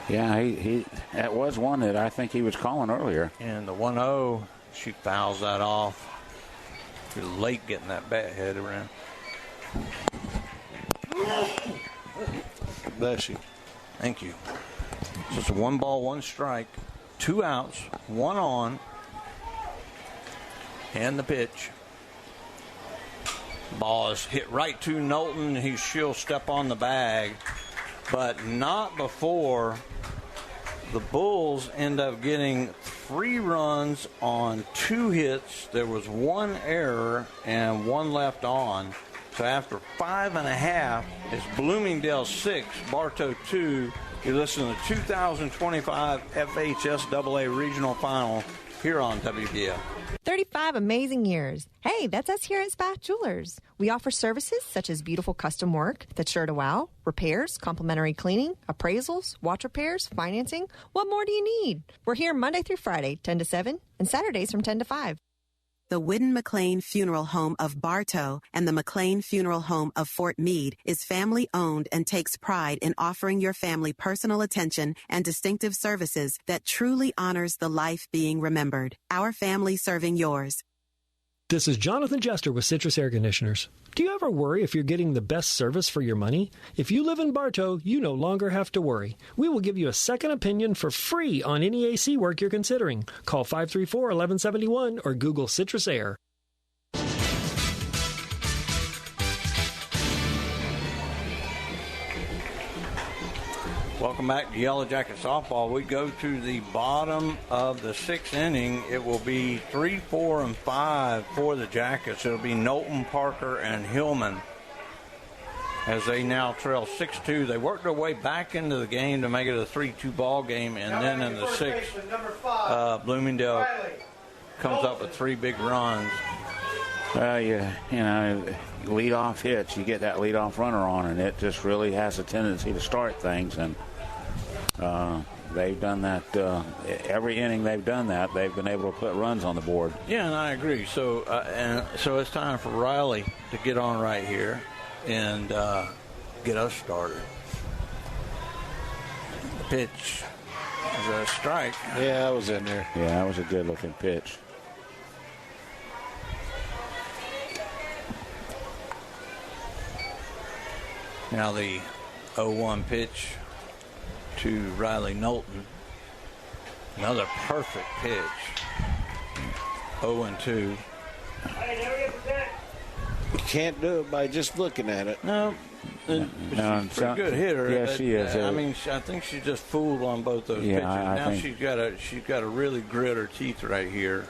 Yeah, he that was one that I think he was calling earlier. And the 1-0, she fouls that off. You're late getting that bat head around. Bless you. Thank you. So it's a 1 ball, 1 strike, 2 outs, 1 on, and the pitch. Ball is hit right to Knowlton. She'll step on the bag, but not before the Bulls end up getting 3 runs on 2 hits. There was 1 error and 1 left on. So after 5.5, it's Bloomingdale 6, Bartow 2. You listen to the 2025 FHSAA Regional Final here on WBF. 35 amazing years. Hey, that's us here at Spath Jewelers. We offer services such as beautiful custom work that's sure to wow, repairs, complimentary cleaning, appraisals, watch repairs, financing. What more do you need? We're here Monday through Friday, 10 to 7, and Saturdays from 10 to 5. The Whidden McLean Funeral Home of Bartow and the McLean Funeral Home of Fort Meade is family-owned and takes pride in offering your family personal attention and distinctive services that truly honors the life being remembered. Our family serving yours. This is Jonathan Jester with Citrus Air Conditioners. Do you ever worry if you're getting the best service for your money? If you live in Bartow, you no longer have to worry. We will give you a second opinion for free on any AC work you're considering. Call 534-1171 or Google Citrus Air. Welcome back to Yellow Jacket Softball. We go to the bottom of the 6th inning. It will be 3, 4, and 5 for the Jackets. It'll be Knowlton, Parker, and Hillman as they now trail 6-2. They worked their way back into the game to make it a 3-2 ball game, and then in the 6th, Bloomingdale comes up with 3 big runs. You know, leadoff hits, you get that leadoff runner on, and it just really has a tendency to start things. And they've done that every inning. They've done that. They've been able to put runs on the board. Yeah, and I agree. So so it's time for Riley to get on right here and get us started. The pitch is a strike. Yeah, I was in there. Yeah, that was a good-looking pitch. Now the 0-1 pitch to Riley Knowlton. Another perfect pitch. 0-2. You can't do it by just looking at it. No. She's a pretty good hitter. Yeah, she is. I mean, I think she just fooled on both those pitches. Now she's got to really grit her teeth right here,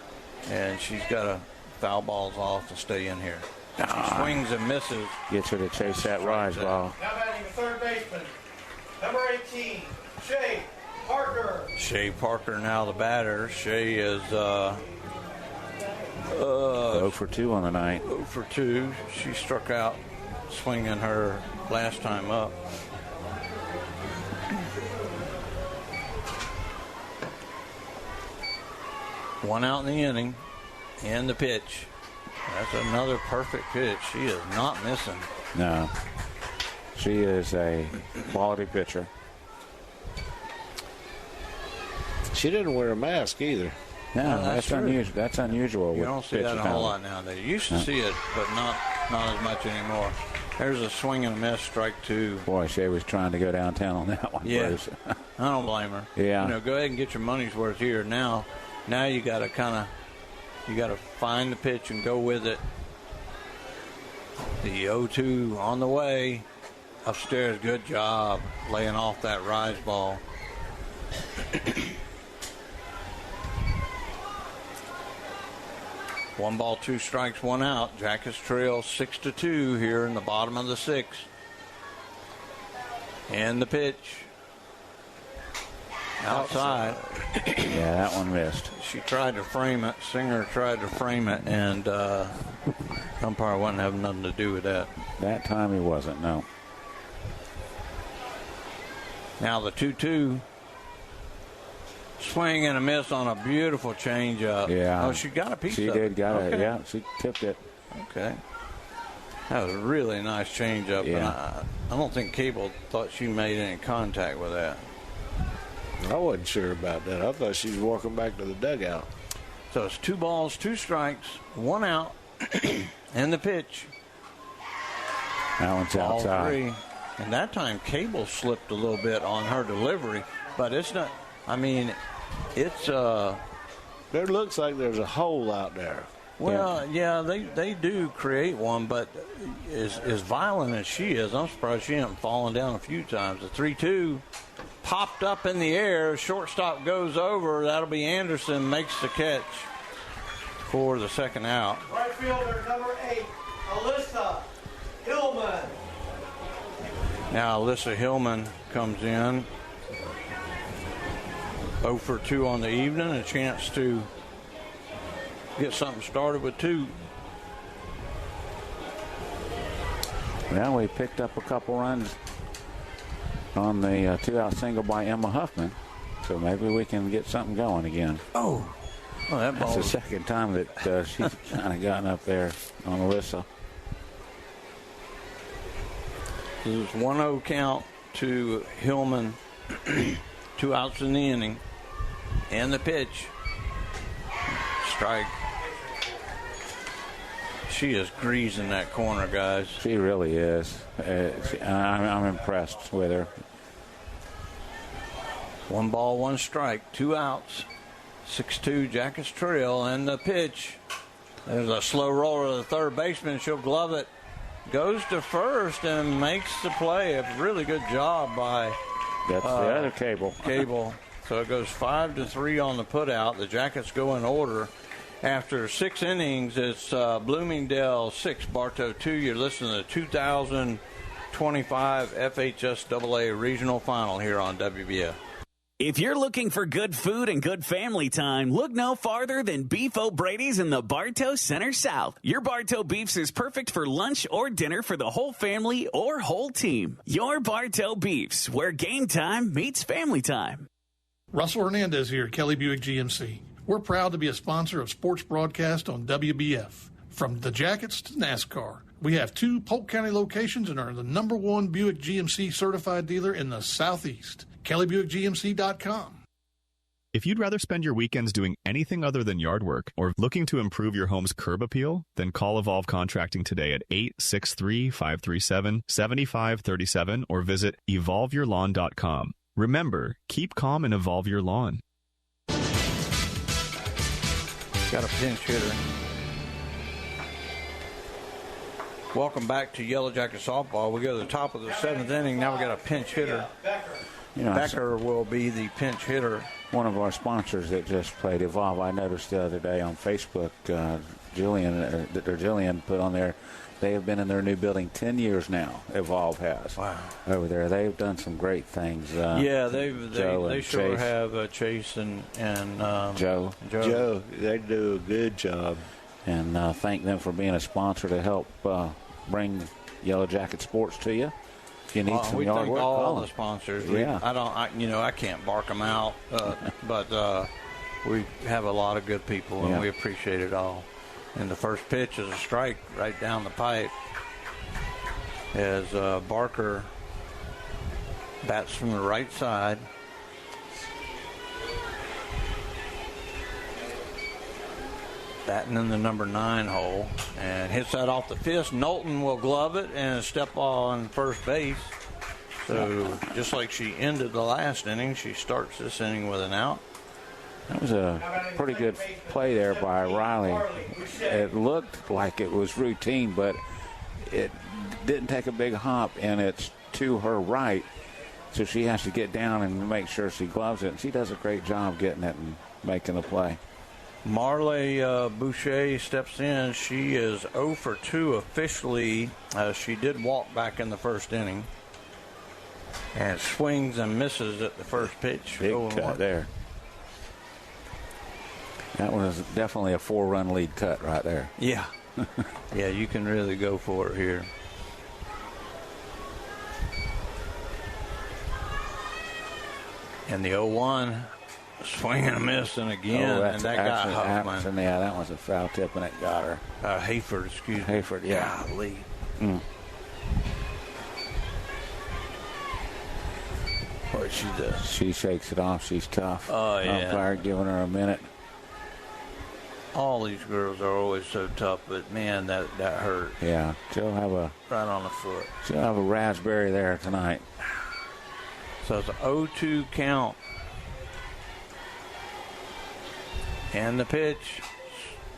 and she's got to foul balls off to stay in here. She swings and misses. Gets her to chase that rise ball. Now batting the third baseman, number 18, Shay Parker. Shay Parker now the batter. Shay is 0 for 2 on the night. 0 for 2. She struck out swinging her last time up. One out in the inning, and the pitch. That's another perfect pitch. She is not missing. No. She is a quality pitcher. She didn't wear a mask either. No, that's unusual. That's unusual. You don't see that a whole lot nowadays. You used to see it, but not as much anymore. There's a swing and a miss, strike 2. Boy, Shay was trying to go downtown on that one. Yeah, I don't blame her. Yeah. Go ahead and get your money's worth here. Now you got to find the pitch and go with it. The 0-2 on the way. Upstairs, good job laying off that rise ball. One ball, two strikes, one out. Jackets trail 6-2 here in the bottom of the sixth. And the pitch. Outside. Yeah, that one missed. She tried to frame it. Singer tried to frame it, and umpire wasn't having nothing to do with that. That time he wasn't, no. Now the 2-2. Swing and a miss on a beautiful changeup. Yeah. Oh, she got a piece of it. She did got it. Okay. Yeah, she tipped it. Okay. That was a really nice changeup. Yeah. And I don't think Cable thought she made any contact with that. I wasn't sure about that. I thought she was walking back to the dugout. So it's 2 balls, 2 strikes, 1 out, and the pitch. That one's outside. All 3. And that time Cable slipped a little bit on her delivery, but it's not. I mean, it's there looks like there's a hole out there. Well, yeah, they do create one, but as violent as she is, I'm surprised she hasn't fallen down a few times. The 3-2 popped up in the air. Shortstop goes over. That'll be Anderson, makes the catch for the second out. Right fielder number 8, Alyssa Hillman. Now Alyssa Hillman comes in. 0 for 2 on the evening, a chance to get something started with 2. Well, we picked up a couple runs on the 2-out single by Emma Huffman, so maybe we can get something going again. Oh, that ball. That's the second time that she's kind of gotten up there on Alyssa. This is 1-0 count to Hillman. 2 outs in the inning. And the pitch. Strike. She is greasing that corner, guys. She really is. I'm impressed with her. 1 ball, 1 strike, 2 outs. 6-2 Jackets trail, and the pitch. There's a slow roller to the third baseman. She'll glove it. Goes to first and makes the play. A really good job by that's the other Cable. Cable. So it goes 5-3 on the putout. The Jackets go in order. After 6 innings, it's Bloomingdale 6, Bartow 2. You're listening to the 2025 FHSAA Regional Final here on WBF. If you're looking for good food and good family time, look no farther than Beef O'Brady's in the Bartow Center South. Your Bartow Beefs is perfect for lunch or dinner for the whole family or whole team. Your Bartow Beefs, where game time meets family time. Russell Hernandez here at Kelly Buick GMC. We're proud to be a sponsor of sports broadcast on WBF. From the Jackets to NASCAR, we have 2 Polk County locations and are the #1 Buick GMC certified dealer in the Southeast. KellyBuickGMC.com. If you'd rather spend your weekends doing anything other than yard work or looking to improve your home's curb appeal, then call Evolve Contracting today at 863-537-7537 or visit evolveyourlawn.com. Remember, keep calm and evolve your lawn. Got a pinch hitter. Welcome back to Yellow Jacket Softball. We go to the top of the 7th inning. Now we got a pinch hitter. Becker will be the pinch hitter. One of our sponsors that just played Evolve, I noticed the other day on Facebook, Jillian put on there, they have been in their new building 10 years now, Evolve has. Wow. Over there. They've done some great things. Yeah, they sure Chase. have Chase and Joe. Joe, they do a good job. And thank them for being a sponsor to help bring Yellow Jacket Sports to you. If you need some yard work, we thank all call the sponsors. Yeah. I can't bark them out, but we have a lot of good people, and we appreciate it all. And the first pitch is a strike right down the pipe as Barker bats from the right side. Batting in the number 9 hole and hits that off the fist. Knowlton will glove it and step on first base. So just like she ended the last inning, she starts this inning with an out. That was a pretty good play there by Riley. It looked like it was routine, but it didn't take a big hop, and it's to her right, so she has to get down and make sure she gloves it. And she does a great job getting it and making the play. Marley Boucher steps in. She is 0 for 2 officially. She did walk back in the first inning. And swings and misses at the first pitch. Big cut there. That was definitely a 4-run lead cut right there. Yeah. Yeah, you can really go for it here. And the 0-1, swing and a miss, and again, and that got Huffman. Yeah, that was a foul tip, and it got her. Hayford, excuse me. Hayford, yeah. Golly. What she does? She shakes it off. She's tough. Oh, yeah. Umpire giving her a minute. All these girls are always so tough, but man, that hurt. Yeah, she'll have a right on the foot. She'll have a raspberry there tonight. So it's an 0-2 count. And the pitch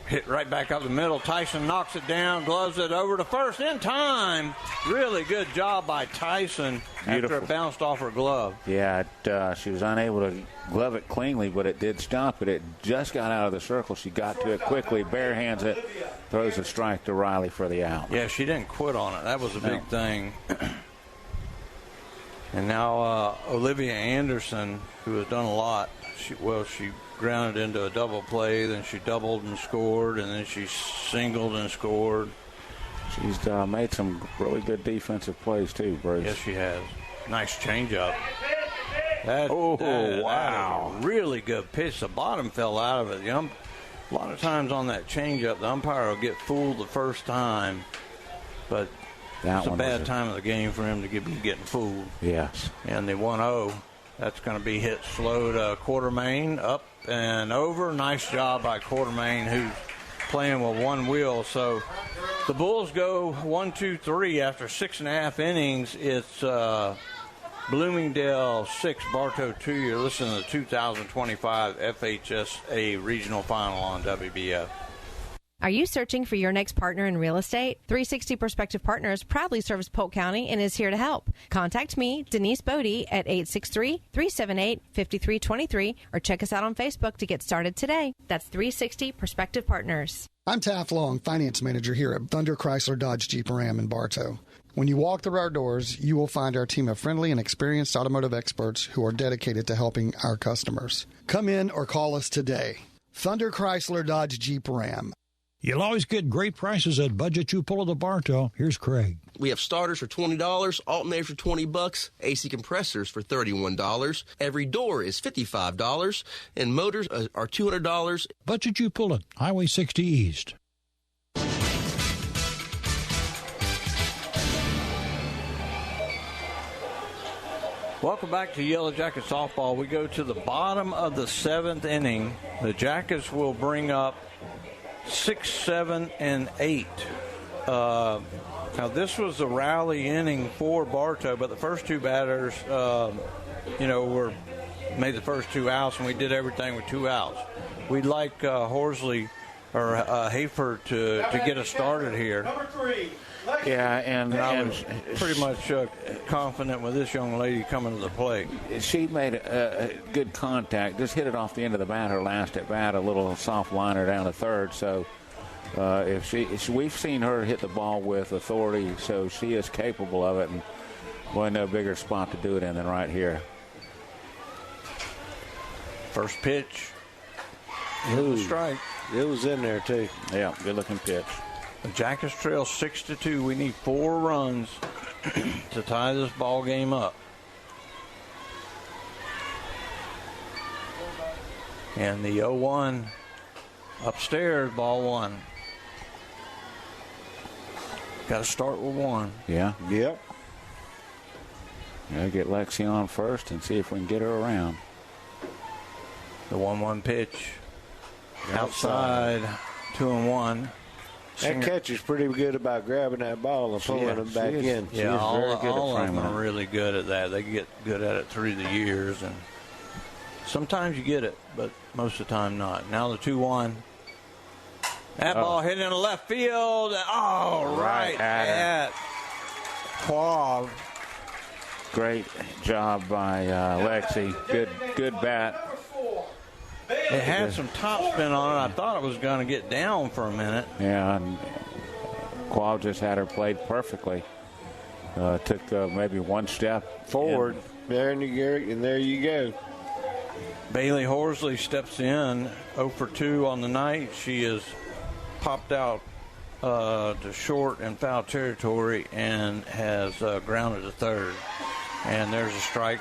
hit right back up the middle. Tyson knocks it down, gloves it over to first in time. Really good job by Tyson. Beautiful. After it bounced off her glove. Yeah, she was unable to glove it cleanly, but it did stop it. It just got out of the circle. She got to it quickly, bare hands it, throws a strike to Riley for the out. Yeah, she didn't quit on it. That was a big thing. And now Olivia Anderson, who has done a lot, she grounded into a double play, then she doubled and scored, and then she singled and scored. She's made some really good defensive plays too, Bruce. Yes, she has. Nice changeup. Wow. That is a really good pitch. The bottom fell out of it. A lot of times on that changeup, the umpire will get fooled the first time, but it's a bad time of the game for him to be getting fooled. Yes. And the 1-0, that's going to be hit slow to Quartermain, up and over. Nice job by Quartermain, who's playing with one wheel. So the Bulls go 1-2-3 after 6.5 innings. It's Bloomingdale 6, Bartow 2. You're listening to the 2025 FHSA Regional Final on WBF. Are you searching for your next partner in real estate? 360 Prospective Partners proudly serves Polk County and is here to help. Contact me, Denise Bodie, at 863-378-5323 or check us out on Facebook to get started today. That's 360 Prospective Partners. I'm Taft Long, Finance Manager here at Thunder Chrysler Dodge Jeep Ram in Bartow. When you walk through our doors, you will find our team of friendly and experienced automotive experts who are dedicated to helping our customers. Come in or call us today. Thunder Chrysler Dodge Jeep Ram. You'll always get great prices at Budget You Pull of the Bartow. Here's Craig. We have starters for $20, alternators for $20, AC compressors for $31. Every door is $55, and motors are $200. Budget You Pull It, Highway 60 East. Welcome back to Yellow Jacket Softball. We go to the bottom of the 7th inning. The Jackets will bring up 6, 7, and 8. Now, this was the rally inning for Bartow, but the first two batters, made the first 2 outs, and we did everything with 2 outs. We'd like Horsley or Hayford to get us started here. Number 3. Yeah, and I was pretty much confident with this young lady coming to the plate. She made a good contact. Just hit it off the end of the bat. Her last at bat, a little soft liner down to third. So we've seen her hit the ball with authority, so she is capable of it, and wasn't no bigger spot to do it in than right here. First pitch. Ooh, strike. It was in there too. Yeah, good looking pitch. The Jackets trail 6-2. We need 4 runs to tie this ball game up. And the 0-1 upstairs, ball 1. Got to start with 1. Yeah. Yep. Gotta get Lexi on first and see if we can get her around. The 1-1 pitch. Outside, 2-1. That catcher's pretty good about grabbing that ball and pulling it back in. Yeah, all of them are really good at that. They get good at it through the years, and sometimes you get it, but most of the time not. Now the 2-1. That ball hit into left field. Oh, right at Quav. Great job by Lexi. Good bat. It had some top spin on it. I thought it was going to get down for a minute. Yeah, and Qual just had her played perfectly. Took maybe one step forward. There you go. Bailey Horsley steps in 0 for 2 on the night. She has popped out to short and foul territory and has grounded to third. And there's a strike.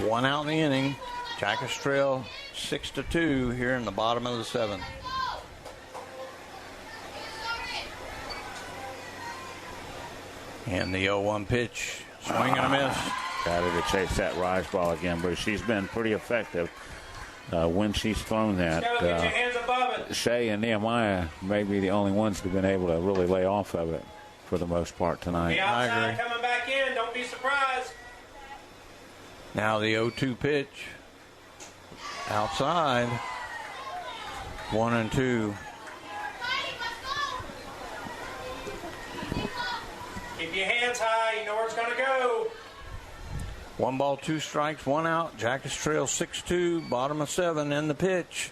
One out in the inning. Jackets trail 6-2 here in the bottom of the 7th. And the 0-1 pitch. Swing and a miss. Got her to chase that rise ball again, but she's been pretty effective when she's thrown that. Shea and Nehemiah may be the only ones that have been able to really lay off of it for the most part tonight. The outside coming back in. Don't be surprised. Now the 0-2 pitch. Outside. 1-2. Keep your hands high. You know where it's going to go. 1 ball, 2 strikes, 1 out. Jackets trail 6-2, bottom of 7, and the pitch.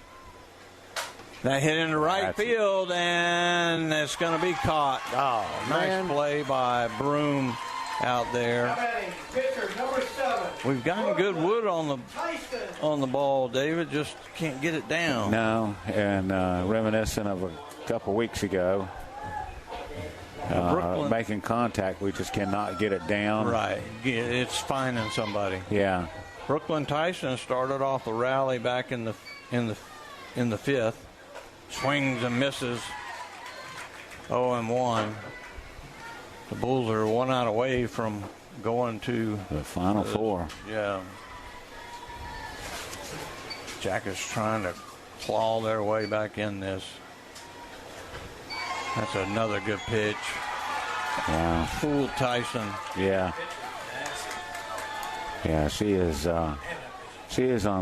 That hit into right field, and it's going to be caught. Oh, nice play by Broom out there. Pitcher number 7. We've gotten good wood on the ball, David. Just can't get it down. No, and reminiscent of a couple weeks ago. Making contact, we just cannot get it down. Right, it's finding somebody. Yeah. Brooklyn Tyson started off the rally back in the 5th. Swings and misses. 0-1. The Bulls are 1 out away from going to the Final Four. Yeah. Jackets trying to claw their way back in this. That's another good pitch. Wow. Fooled Tyson. Yeah. Yeah, she is on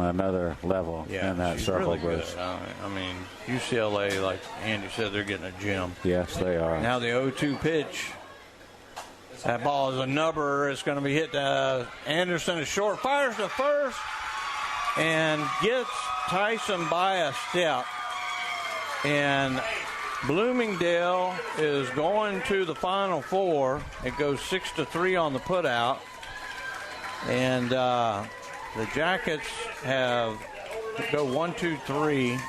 another level in that circle really burst. I mean, UCLA, like Andy said, they're getting a gym. Yes, they are. Now the 0-2 pitch. That ball is a nubber. It's going to be hit to Anderson is short. Fires to first and gets Tyson by a step. And Bloomingdale is going to the Final Four. It goes 6-3 on the putout. And the Jackets go 1, 2, 3.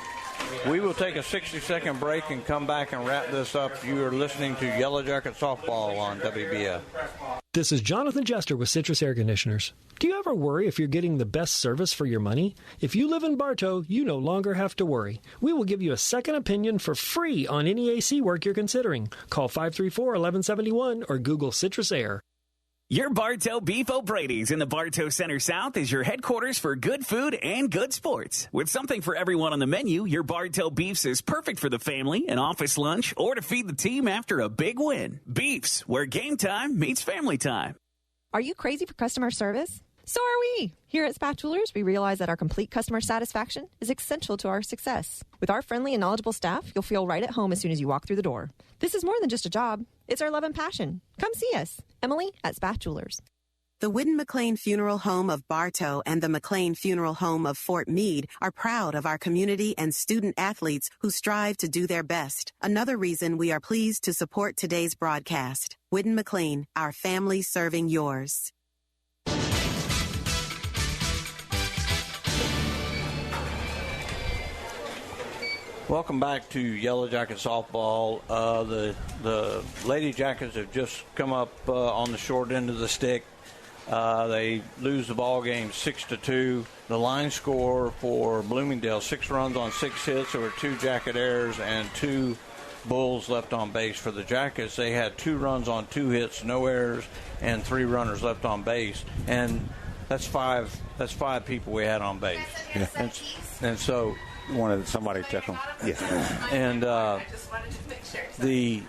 We will take a 60-second break and come back and wrap this up. You are listening to Yellow Jacket Softball on WBF. This is Jonathan Jester with Citrus Air Conditioners. Do you ever worry if you're getting the best service for your money? If you live in Bartow, you no longer have to worry. We will give you a second opinion for free on any AC work you're considering. Call 534-1171 or Google Citrus Air. Your Bartow Beef O'Brady's in the Bartow Center South is your headquarters for good food and good sports. With something for everyone on the menu, your Bartow Beefs is perfect for the family, an office lunch, or to feed the team after a big win. Beefs, where game time meets family time. Are you crazy for customer service? So are we. Here at Spatulas, we realize that our complete customer satisfaction is essential to our success. With our friendly and knowledgeable staff, you'll feel right at home as soon as you walk through the door. This is more than just a job. It's our love and passion. Come see us. Emily at Spatulas. The Whitten McLean Funeral Home of Bartow and the McLean Funeral Home of Fort Meade are proud of our community and student athletes who strive to do their best. Another reason we are pleased to support today's broadcast. Whitten McLean, our family serving yours. Welcome back to Yellow Jacket Softball. The Lady Jackets have just come up on the short end of the stick. They lose the ball game 6-2. The line score for Bloomingdale: 6 runs on 6 hits. There were 2 Jacket errors and 2 Bulls left on base. For the Jackets, they had 2 runs on 2 hits, no errors, and 3 runners left on base. And that's 5 people we had on base. Yeah. And so. Wanted somebody to check them. Yes. And the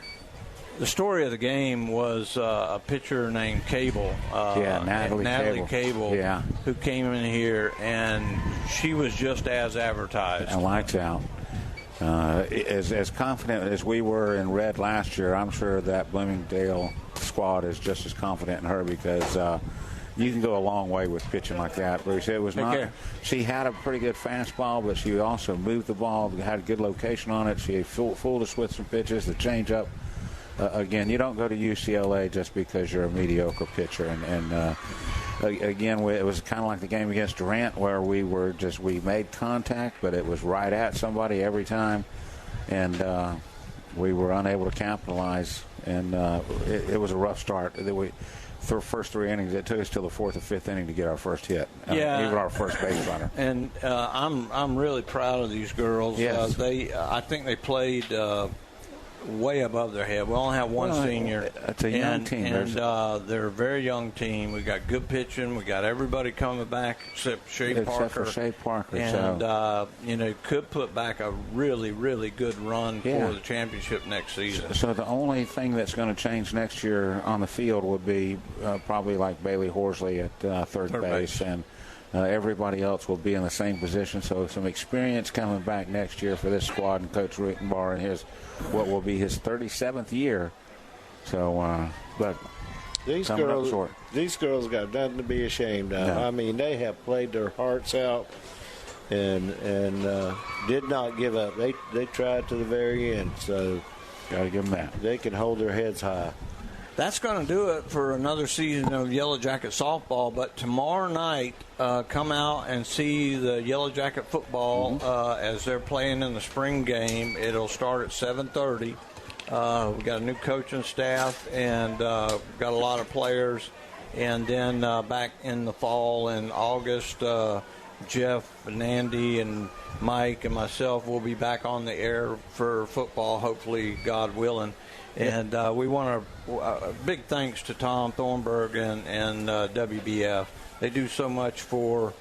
story of the game was a pitcher named Cable. Natalie Cable. Yeah. Who came in here, and she was just as advertised. And lights out. As confident as we were in red last year, I'm sure that Bloomingdale squad is just as confident in her because you can go a long way with pitching like that, Bruce. It was not. She had a pretty good fastball, but she also moved the ball, had a good location on it. She fooled us with some pitches, the changeup. Again, you don't go to UCLA just because you're a mediocre pitcher. And again, it was kind of like the game against Durant where we made contact, but it was right at somebody every time. And we were unable to capitalize. And it was a rough start. The first 3 innings, it took us till the 4th or 5th inning to get our first hit, even our first base runner. And I'm really proud of these girls. Yes. I think they played way above their head. We only have one senior. It's a young team. And they're a very young team. We got good pitching. We got everybody coming back except Shea Parker. Except for Shea Parker. And could put back a really, really good run for the championship next season. So the only thing that's going to change next year on the field would be probably like Bailey Horsley at third base. And everybody else will be in the same position. So some experience coming back next year for this squad and Coach Rittenbar in what will be his 37th year. So, but these girls got nothing to be ashamed of. No. I mean, they have played their hearts out and did not give up. They tried to the very end. So, got to give them that. They can hold their heads high. That's going to do it for another season of Yellow Jacket softball. But tomorrow night, come out and see the Yellow Jacket football as they're playing in the spring game. It'll start at 7:30. We got a new coaching staff and got a lot of players. And then back in the fall in August, Jeff and Andy and Mike and myself will be back on the air for football, hopefully, God willing. And we want a big thanks to Tom Thornburg and WBF. They do so much for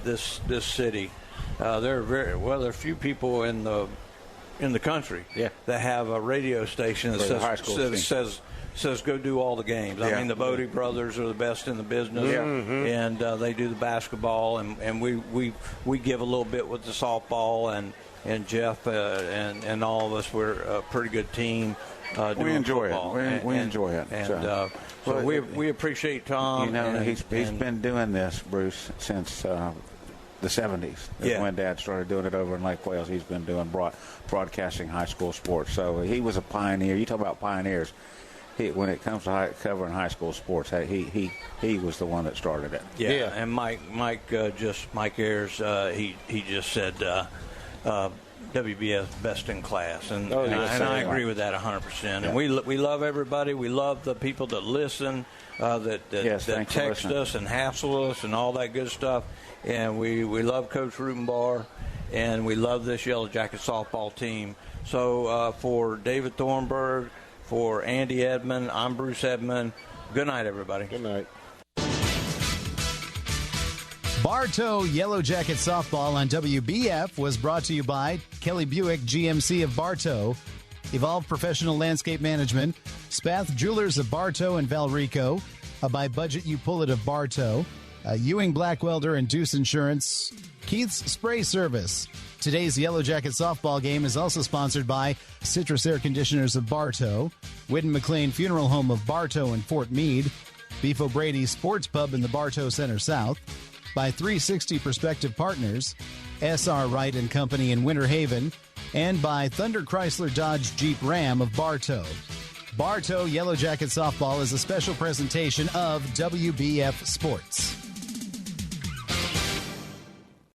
this city. There are few people in the country that have a radio station that says go do all the games. I mean, the Bodie brothers are the best in the business, and they do the basketball, and we give a little bit with the softball, and Jeff and all of us, we're a pretty good team. We enjoy football. it. We enjoy it. And so we appreciate Tom. He's been doing this, Bruce, since the 70s. When Dad started doing it over in Lake Wales. He's been doing broadcasting high school sports. So he was a pioneer. You talk about pioneers. When it comes to covering high school sports, he was the one that started it. Yeah. And Mike Ayers, he just said WBS best in class, and I agree with that 100%. And we love everybody. We love the people that listen, that text us and hassle us and all that good stuff. And we love Coach Rutenbar, and we love this Yellow Jacket softball team. So for David Thornburg, for Andy Edmond, I'm Bruce Edmond. Good night, everybody. Good night. Bartow Yellow Jacket softball on WBF was brought to you by Kelly Buick GMC of Bartow, Evolve Professional Landscape Management, Spath Jewelers of Bartow and Valrico, by Budget You Pull It of Bartow, Ewing Blackwelder and Deuce Insurance, Keith's Spray Service. Today's Yellow Jacket softball game is also sponsored by Citrus Air Conditioners of Bartow, Whidden McLean Funeral Home of Bartow and Fort Meade, Beef O'Brady Sports Pub in the Bartow Center South, by 360 Prospective Partners, S.R. Wright & Company in Winter Haven, and by Thunder Chrysler Dodge Jeep Ram of Bartow. Bartow Yellow Jacket softball is a special presentation of WBF Sports.